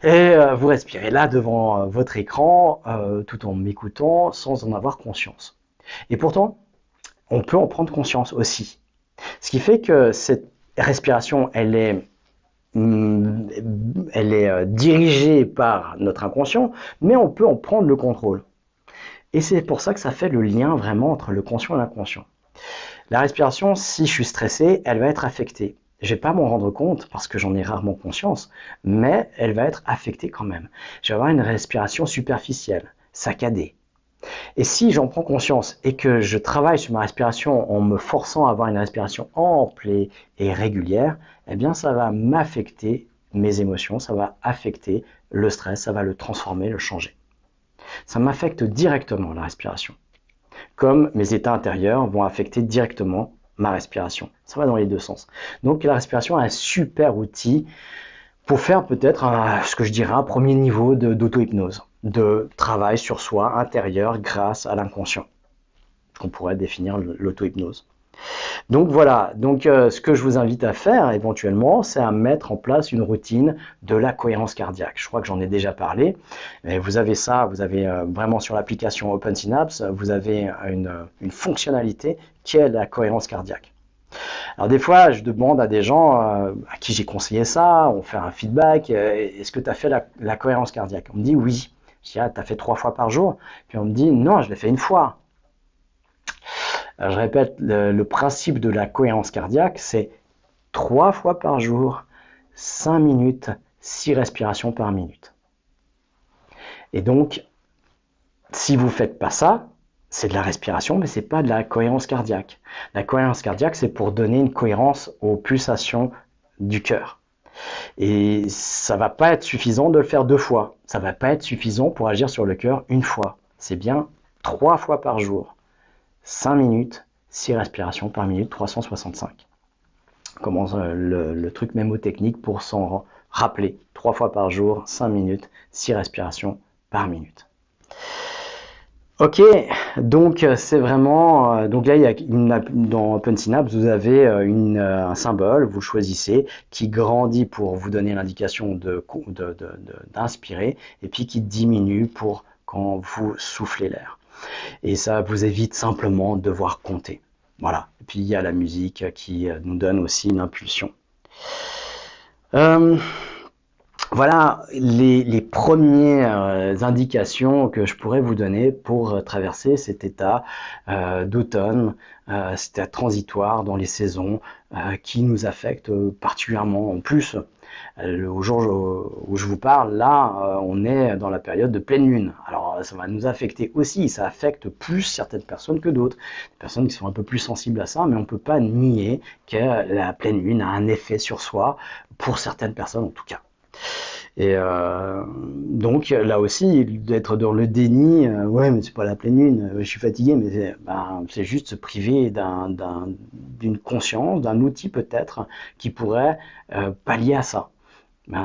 S1: Et vous respirez là devant votre écran, tout en m'écoutant, sans en avoir conscience. Et pourtant, on peut en prendre conscience aussi. Ce qui fait que cette respiration, elle est dirigée par notre inconscient, mais on peut en prendre le contrôle. Et c'est pour ça que ça fait le lien vraiment entre le conscient et l'inconscient. La respiration, si je suis stressé, elle va être affectée. Je ne vais pas m'en rendre compte parce que j'en ai rarement conscience, mais elle va être affectée quand même. Je vais avoir une respiration superficielle, saccadée. Et si j'en prends conscience et que je travaille sur ma respiration en me forçant à avoir une respiration ample et régulière, eh bien ça va m'affecter mes émotions, ça va affecter le stress, ça va le transformer, le changer. Ça m'affecte directement la respiration. Comme mes états intérieurs vont affecter directement ma respiration. Ça va dans les deux sens. Donc la respiration est un super outil pour faire peut-être ce que je dirais un premier niveau d'auto-hypnose, de travail sur soi intérieur grâce à l'inconscient, qu'on pourrait définir l'auto-hypnose. Donc voilà, ce que je vous invite à faire éventuellement, c'est à mettre en place une routine de la cohérence cardiaque. Je crois que j'en ai déjà parlé, mais vous avez ça, vous avez vraiment sur l'application OpenSynapse, vous avez une fonctionnalité qui est la cohérence cardiaque. Alors des fois, je demande à des gens à qui j'ai conseillé ça, on fait un feedback, est-ce que tu as fait la cohérence cardiaque? On me dit oui. Je dis, ah, tu as fait 3 fois par jour? Puis on me dit, non, je l'ai fait une fois. Alors, je répète, le principe de la cohérence cardiaque, c'est 3 fois par jour, 5 minutes, 6 respirations par minute. Et donc, si vous ne faites pas ça, c'est de la respiration, mais ce n'est pas de la cohérence cardiaque. La cohérence cardiaque, c'est pour donner une cohérence aux pulsations du cœur. Et ça ne va pas être suffisant de le faire 2 fois. Ça ne va pas être suffisant pour agir sur le cœur une fois. C'est bien 3 fois par jour, 5 minutes, 6 respirations par minute, 365. Comment le truc mémotechnique pour s'en rappeler. 3 fois par jour, 5 minutes, 6 respirations par minute. Ok, donc c'est vraiment, donc là il y a dans OpenSynapse vous avez un symbole, vous choisissez, qui grandit pour vous donner l'indication d'inspirer et puis qui diminue pour quand vous soufflez l'air. Et ça vous évite simplement de devoir compter. Voilà, et puis il y a la musique qui nous donne aussi une impulsion. Voilà les premières indications que je pourrais vous donner pour traverser cet état d'automne, cet état transitoire dans les saisons qui nous affecte particulièrement. En plus, au jour où je vous parle, là, on est dans la période de pleine lune. Alors, ça va nous affecter aussi. Ça affecte plus certaines personnes que d'autres. Des personnes qui sont un peu plus sensibles à ça, mais on ne peut pas nier que la pleine lune a un effet sur soi, pour certaines personnes en tout cas. Et donc là aussi, d'être dans le déni, ouais, mais c'est pas la pleine lune, je suis fatigué, mais c'est juste se priver d'une conscience, d'un outil peut-être qui pourrait pallier à ça.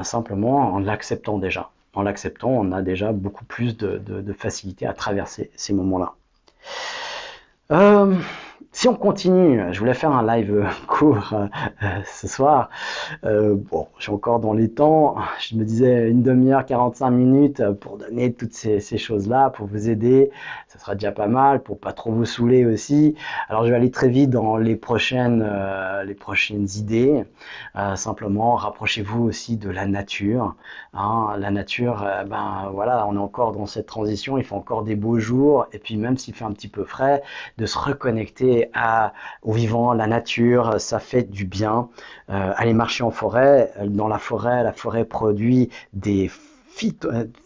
S1: Simplement en l'acceptant déjà. En l'acceptant, on a déjà beaucoup plus de facilité à traverser ces moments-là. Si on continue, je voulais faire un live court ce soir. Bon, je suis encore dans les temps. Je me disais une demi-heure, 45 minutes pour donner toutes ces choses-là, pour vous aider. Ça sera déjà pas mal, pour pas trop vous saouler aussi. Alors, je vais aller très vite dans les prochaines idées. Simplement, rapprochez-vous aussi de la nature. Hein. La nature, voilà, on est encore dans cette transition. Il fait encore des beaux jours. Et puis, même s'il fait un petit peu frais, de se reconnecter au vivant, la nature, ça fait du bien. Aller marcher en forêt, dans la forêt produit des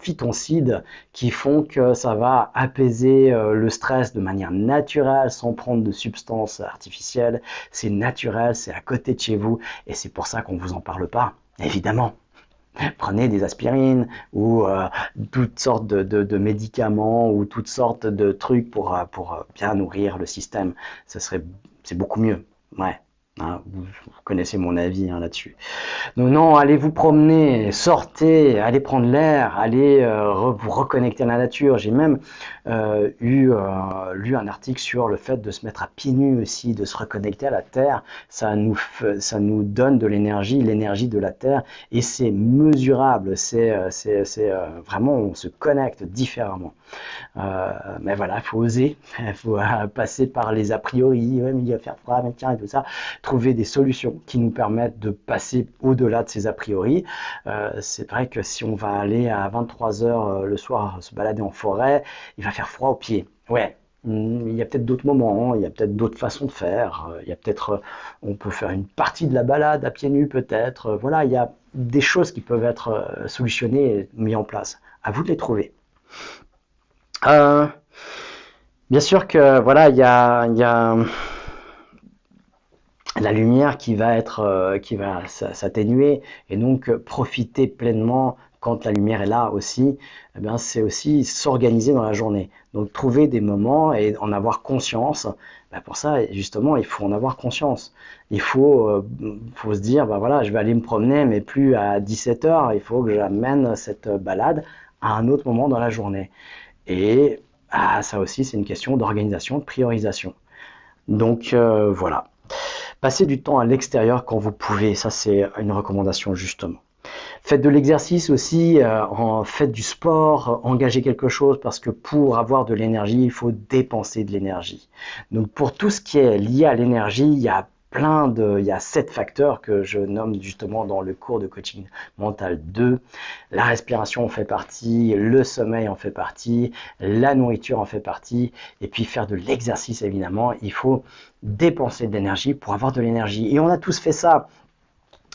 S1: phytoncides qui font que ça va apaiser le stress de manière naturelle, sans prendre de substances artificielles. C'est naturel, c'est à côté de chez vous, et c'est pour ça qu'on ne vous en parle pas, évidemment. Prenez des aspirines ou toutes sortes de médicaments ou toutes sortes de trucs pour bien nourrir le système. C'est beaucoup mieux. Ouais. Hein, vous connaissez mon avis hein, là-dessus. Donc non, allez vous promener, sortez, allez prendre l'air, allez vous reconnecter à la nature. J'ai même lu un article sur le fait de se mettre à pieds nus aussi, de se reconnecter à la terre. Ça nous donne de l'énergie de la terre, et c'est mesurable. C'est vraiment, on se connecte différemment. Mais voilà, il faut oser, il faut passer par les a priori, ouais, mais il va faire froid, mais tiens, et tout ça, trouver des solutions qui nous permettent de passer au-delà de ces a priori. C'est vrai que si on va aller à 23 heures le soir se balader en forêt, il va faire froid aux pieds. Ouais. Il y a peut-être d'autres moments, il y a peut-être d'autres façons de faire, il y a peut-être, on peut faire une partie de la balade à pieds nus peut-être, voilà, il y a des choses qui peuvent être solutionnées et mises en place. À vous de les trouver. Euh, Bien sûr que voilà, il y a la lumière qui va être, qui va s'atténuer, et donc profiter pleinement quand la lumière est là aussi. Eh bien, c'est aussi s'organiser dans la journée. Donc trouver des moments et en avoir conscience. Ben, pour ça, justement, il faut en avoir conscience. Faut se dire, ben voilà, je vais aller me promener, mais plus à 17 heures. Il faut que j'amène cette balade à un autre moment dans la journée. Et ça aussi, c'est une question d'organisation, de priorisation. Donc voilà. Passez du temps à l'extérieur quand vous pouvez, ça c'est une recommandation justement. Faites de l'exercice aussi, faites du sport, engagez quelque chose, parce que pour avoir de l'énergie, il faut dépenser de l'énergie. Donc pour tout ce qui est lié à l'énergie, il y a 7 facteurs que je nomme justement dans le cours de coaching mental 2. La respiration en fait partie, le sommeil en fait partie, la nourriture en fait partie, et puis faire de l'exercice évidemment. Il faut dépenser de l'énergie pour avoir de l'énergie. Et on a tous fait ça.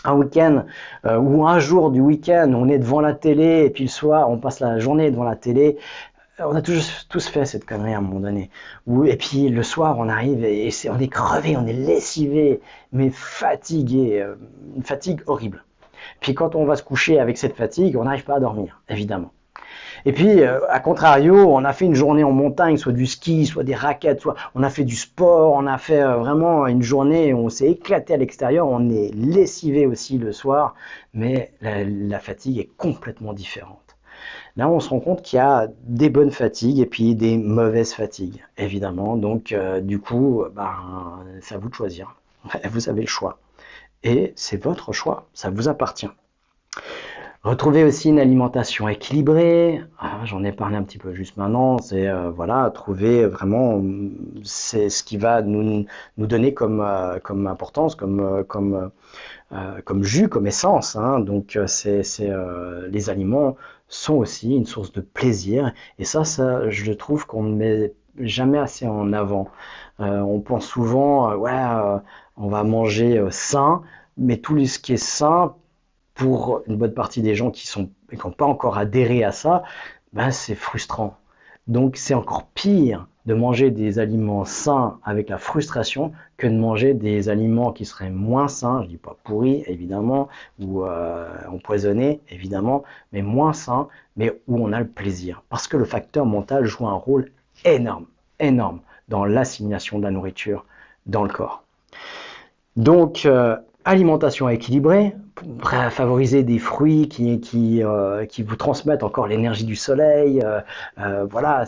S1: Un week-end ou un jour du week-end, on est devant la télé, et puis le soir, on passe la journée devant la télé. On a tous fait cette connerie à un moment donné. Et puis le soir, on arrive et on est crevé, on est lessivé, mais fatigué, une fatigue horrible. Puis quand on va se coucher avec cette fatigue, on n'arrive pas à dormir, évidemment. Et puis, à contrario, on a fait une journée en montagne, soit du ski, soit des raquettes, soit on a fait du sport, on a fait vraiment une journée où on s'est éclaté à l'extérieur, on est lessivé aussi le soir, mais la fatigue est complètement différente. Là, on se rend compte qu'il y a des bonnes fatigues et puis des mauvaises fatigues, évidemment. Donc, du coup, ben, c'est à vous de choisir. Vous avez le choix. Et c'est votre choix, ça vous appartient. Retrouver aussi une alimentation équilibrée, j'en ai parlé un petit peu juste maintenant, c'est voilà, trouver vraiment, c'est ce qui va nous donner comme importance, comme jus, comme essence. Hein. Donc les aliments sont aussi une source de plaisir, et ça je trouve qu'on ne met jamais assez en avant. On pense souvent, ouais, on va manger sain, mais tout ce qui est sain, pour une bonne partie des gens qui n'ont pas encore adhéré à ça, ben c'est frustrant. Donc c'est encore pire de manger des aliments sains avec la frustration que de manger des aliments qui seraient moins sains, je dis pas pourris évidemment, ou empoisonnés évidemment, mais moins sains, mais où on a le plaisir. Parce que le facteur mental joue un rôle énorme, énorme dans l'assimilation de la nourriture dans le corps. Donc, alimentation équilibrée, favoriser des fruits qui vous transmettent encore l'énergie du soleil. Voilà,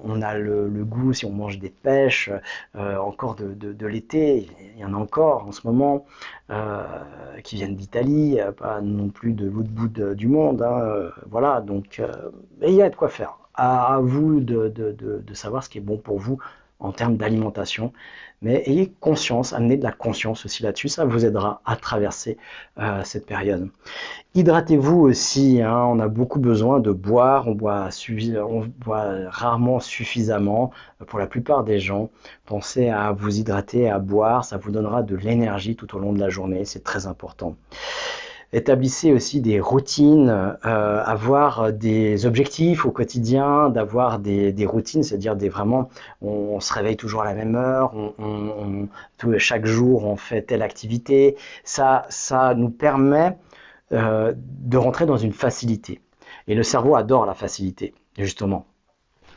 S1: on a le goût, si on mange des pêches, encore de l'été, il y en a encore en ce moment, qui viennent d'Italie, pas non plus de l'autre bout du monde. Hein, voilà, donc il y a de quoi faire. À vous de savoir ce qui est bon pour vous en termes d'alimentation. Mais ayez conscience, amenez de la conscience aussi là-dessus, ça vous aidera à traverser cette période. Hydratez-vous aussi, hein, on a beaucoup besoin de boire, on boit rarement suffisamment pour la plupart des gens. Pensez à vous hydrater, à boire, ça vous donnera de l'énergie tout au long de la journée, c'est très important. Établissez aussi des routines, avoir des objectifs au quotidien, d'avoir des routines, c'est-à-dire vraiment, on se réveille toujours à la même heure, chaque jour on fait telle activité. Ça nous permet de rentrer dans une facilité. Et le cerveau adore la facilité, justement.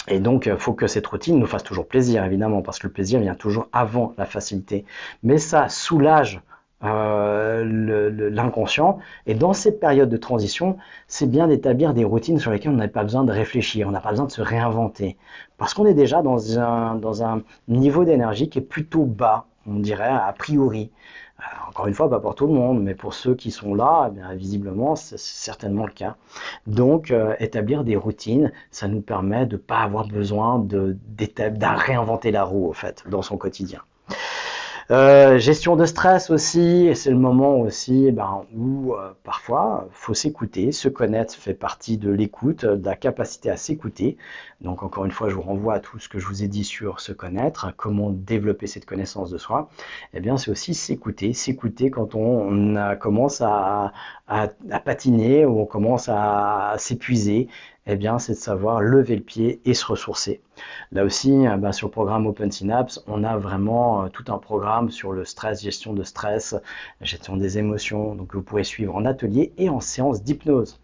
S1: Et donc, il faut que cette routine nous fasse toujours plaisir, évidemment, parce que le plaisir vient toujours avant la facilité. Mais ça soulage l'inconscient. Et dans cette période de transition, c'est bien d'établir des routines sur lesquelles on n'a pas besoin de réfléchir, on n'a pas besoin de se réinventer. Parce qu'on est déjà dans un niveau d'énergie qui est plutôt bas, on dirait, a priori. Encore une fois, pas pour tout le monde, mais pour ceux qui sont là, eh bien, visiblement, c'est certainement le cas. Donc, établir des routines, ça nous permet de ne pas avoir besoin de réinventer la roue, en fait, dans son quotidien. Gestion de stress aussi, c'est le moment aussi où parfois il faut s'écouter, se connaître fait partie de l'écoute, de la capacité à s'écouter. Donc encore une fois, je vous renvoie à tout ce que je vous ai dit sur se connaître, comment développer cette connaissance de soi. Eh bien, c'est aussi s'écouter quand on commence à patiner ou on commence à s'épuiser. Eh bien, c'est de savoir lever le pied et se ressourcer. Là aussi, sur le programme Open Synapse, on a vraiment tout un programme sur le stress, gestion de stress, gestion des émotions, donc vous pourrez suivre en atelier et en séance d'hypnose.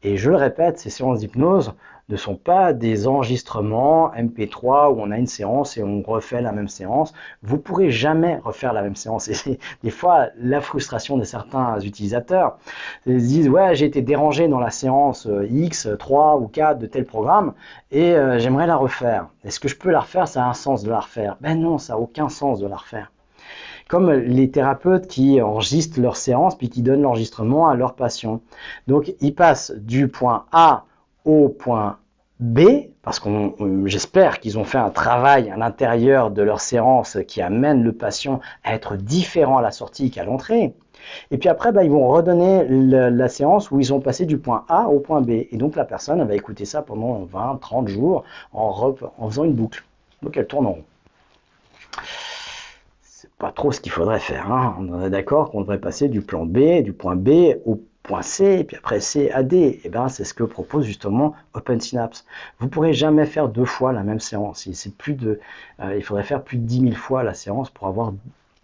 S1: Et je le répète, ces séances d'hypnose ne sont pas des enregistrements MP3 où on a une séance et on refait la même séance. Vous ne pourrez jamais refaire la même séance. Et des fois, la frustration de certains utilisateurs, ils se disent « Ouais, j'ai été dérangé dans la séance X, 3 ou 4 de tel programme et j'aimerais la refaire. Est-ce que je peux la refaire? Ça a un sens de la refaire. » Ben non, ça n'a aucun sens de la refaire. Comme les thérapeutes qui enregistrent leurs séances puis qui donnent l'enregistrement à leurs patients. Donc, ils passent du point A au point B, parce que j'espère qu'ils ont fait un travail à l'intérieur de leur séance qui amène le patient à être différent à la sortie qu'à l'entrée. Et puis après, ils vont redonner la séance où ils ont passé du point A au point B. Et donc la personne elle va écouter ça pendant 20, 30 jours en faisant une boucle. Donc elle tourne en rond. C'est pas trop ce qu'il faudrait faire. Hein. On est d'accord qu'on devrait passer du plan B, du point B au point C, et puis après C à D. Et c'est ce que propose justement Open Synapse. Vous ne pourrez jamais faire 2 fois la même séance. Il faudrait faire plus de 10 000 fois la séance pour avoir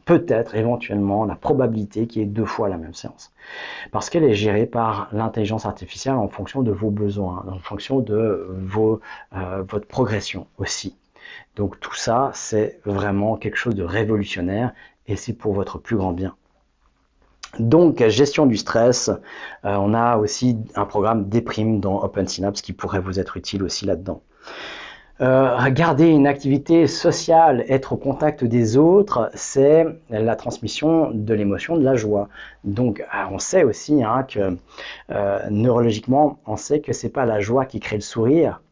S1: peut-être, éventuellement, la probabilité qu'il y ait 2 fois la même séance. Parce qu'elle est gérée par l'intelligence artificielle en fonction de vos besoins, en fonction de votre progression aussi. Donc tout ça, c'est vraiment quelque chose de révolutionnaire et c'est pour votre plus grand bien. Donc, gestion du stress, on a aussi un programme déprime dans Open Synapse qui pourrait vous être utile aussi là-dedans. Garder une activité sociale, être au contact des autres, c'est la transmission de l'émotion, de la joie. Donc, on sait aussi que neurologiquement, on sait que c'est pas la joie qui crée le sourire,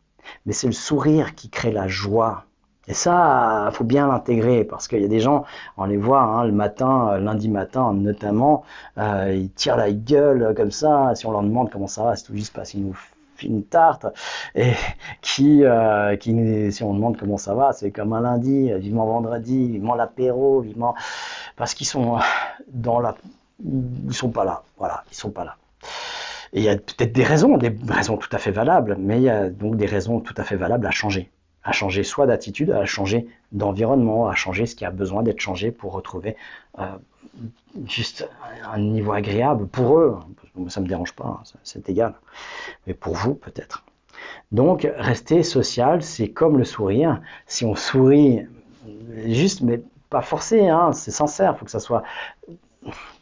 S1: mais c'est le sourire qui crée la joie. Et ça, il faut bien l'intégrer parce qu'il y a des gens, on les voit le matin, lundi matin notamment, ils tirent la gueule comme ça. Si on leur demande comment ça va, c'est tout juste parce qu'ils nous une tarte et si on demande comment ça va, c'est comme un lundi, vivement vendredi, vivement l'apéro, vivement parce qu'ils sont ils sont pas là, voilà, ils sont pas là. Et il y a peut-être des raisons tout à fait valables, mais il y a donc des raisons tout à fait valables à changer soit d'attitude, à changer d'environnement, à changer ce qui a besoin d'être changé pour retrouver juste un niveau agréable pour eux. Ça me dérange pas, c'est égal, mais pour vous peut-être. Donc rester social, c'est comme le sourire. Si on sourit juste, mais pas forcé, c'est sincère, il faut que ça soit...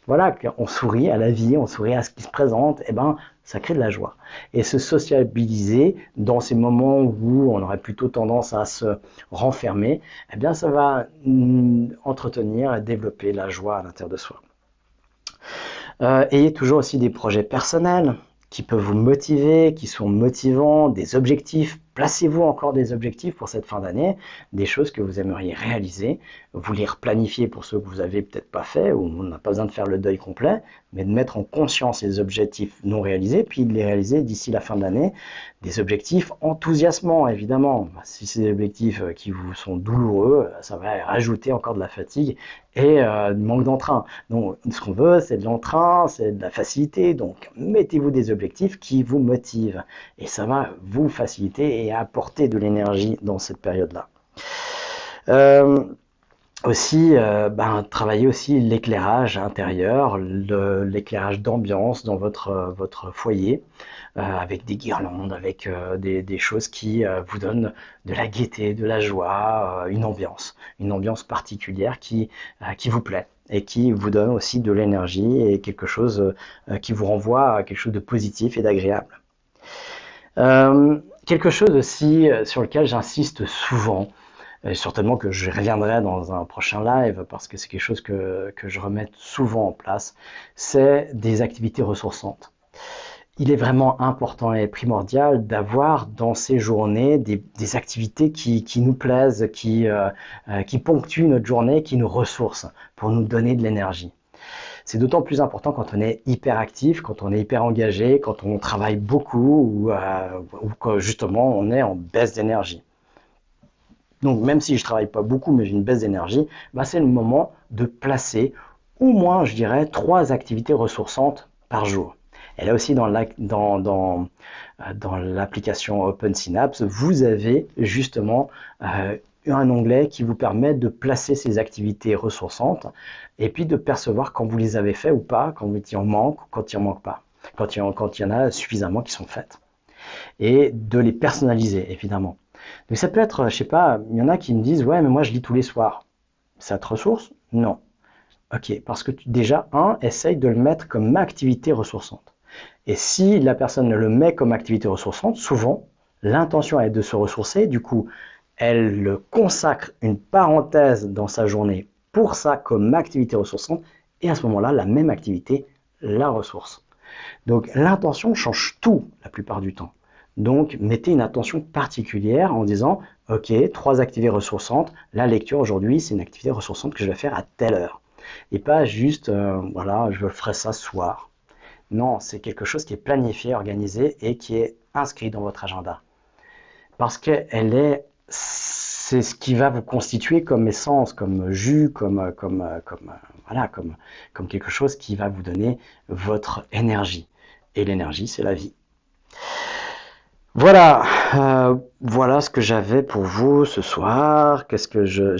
S1: Voilà, on sourit à la vie, on sourit à ce qui se présente, ça crée de la joie. Et se sociabiliser dans ces moments où on aurait plutôt tendance à se renfermer, ça va entretenir et développer la joie à l'intérieur de soi. Ayez toujours aussi des projets personnels qui peuvent vous motiver, qui sont motivants, des objectifs. Placez-vous encore des objectifs pour cette fin d'année, des choses que vous aimeriez réaliser. Vous les replanifiez pour ceux que vous avez peut-être pas fait, ou on n'a pas besoin de faire le deuil complet, mais de mettre en conscience les objectifs non réalisés, puis de les réaliser d'ici la fin de l'année. Des objectifs enthousiasmants, évidemment. Si c'est des objectifs qui vous sont douloureux, ça va rajouter encore de la fatigue et du manque d'entrain. Donc, ce qu'on veut, c'est de l'entrain, c'est de la facilité. Donc, mettez-vous des objectifs qui vous motivent. Et ça va vous faciliter et apporter de l'énergie dans cette période-là. Aussi, travailler aussi l'éclairage intérieur, l'éclairage d'ambiance dans votre foyer, avec des guirlandes, avec des choses qui vous donnent de la gaieté, de la joie, une ambiance particulière qui vous plaît et qui vous donne aussi de l'énergie et quelque chose qui vous renvoie à quelque chose de positif et d'agréable. Quelque chose aussi sur lequel j'insiste souvent, et certainement que je reviendrai dans un prochain live parce que c'est quelque chose que je remets souvent en place, c'est des activités ressourçantes. Il est vraiment important et primordial d'avoir dans ces journées des activités qui nous plaisent, qui ponctuent notre journée, qui nous ressourcent pour nous donner de l'énergie. C'est d'autant plus important quand on est hyper actif, quand on est hyper engagé, quand on travaille beaucoup ou que justement on est en baisse d'énergie. Donc même si je travaille pas beaucoup mais j'ai une baisse d'énergie, c'est le moment de placer au moins, je dirais, 3 activités ressourçantes par jour. Et là aussi, dans l'application OpenSynapse, vous avez justement un onglet qui vous permet de placer ces activités ressourçantes et puis de percevoir quand vous les avez fait ou pas, quand il en manque ou quand il en manque pas, quand il y en a suffisamment qui sont faites. Et de les personnaliser, évidemment. Donc ça peut être, je sais pas, il y en a qui me disent, ouais, mais moi je lis tous les soirs. Ça te ressource? Non. Ok, parce que déjà, essaye de le mettre comme activité ressourçante. Et si la personne le met comme activité ressourçante, souvent, l'intention est de se ressourcer, du coup, elle consacre une parenthèse dans sa journée pour ça comme activité ressourçante, et à ce moment-là, la même activité la ressource. Donc l'intention change tout la plupart du temps. Donc mettez une attention particulière en disant, ok, 3 activités ressourçantes, la lecture aujourd'hui, c'est une activité ressourçante que je vais faire à telle heure. Et pas juste, voilà, je ferai ça ce soir. Non, c'est quelque chose qui est planifié, organisé et qui est inscrit dans votre agenda. Parce qu'elle est, c'est ce qui va vous constituer comme essence, comme jus, voilà, comme quelque chose qui va vous donner votre énergie. Et l'énergie, c'est la vie. Voilà, voilà ce que j'avais pour vous ce soir. Qu'est-ce que j'avais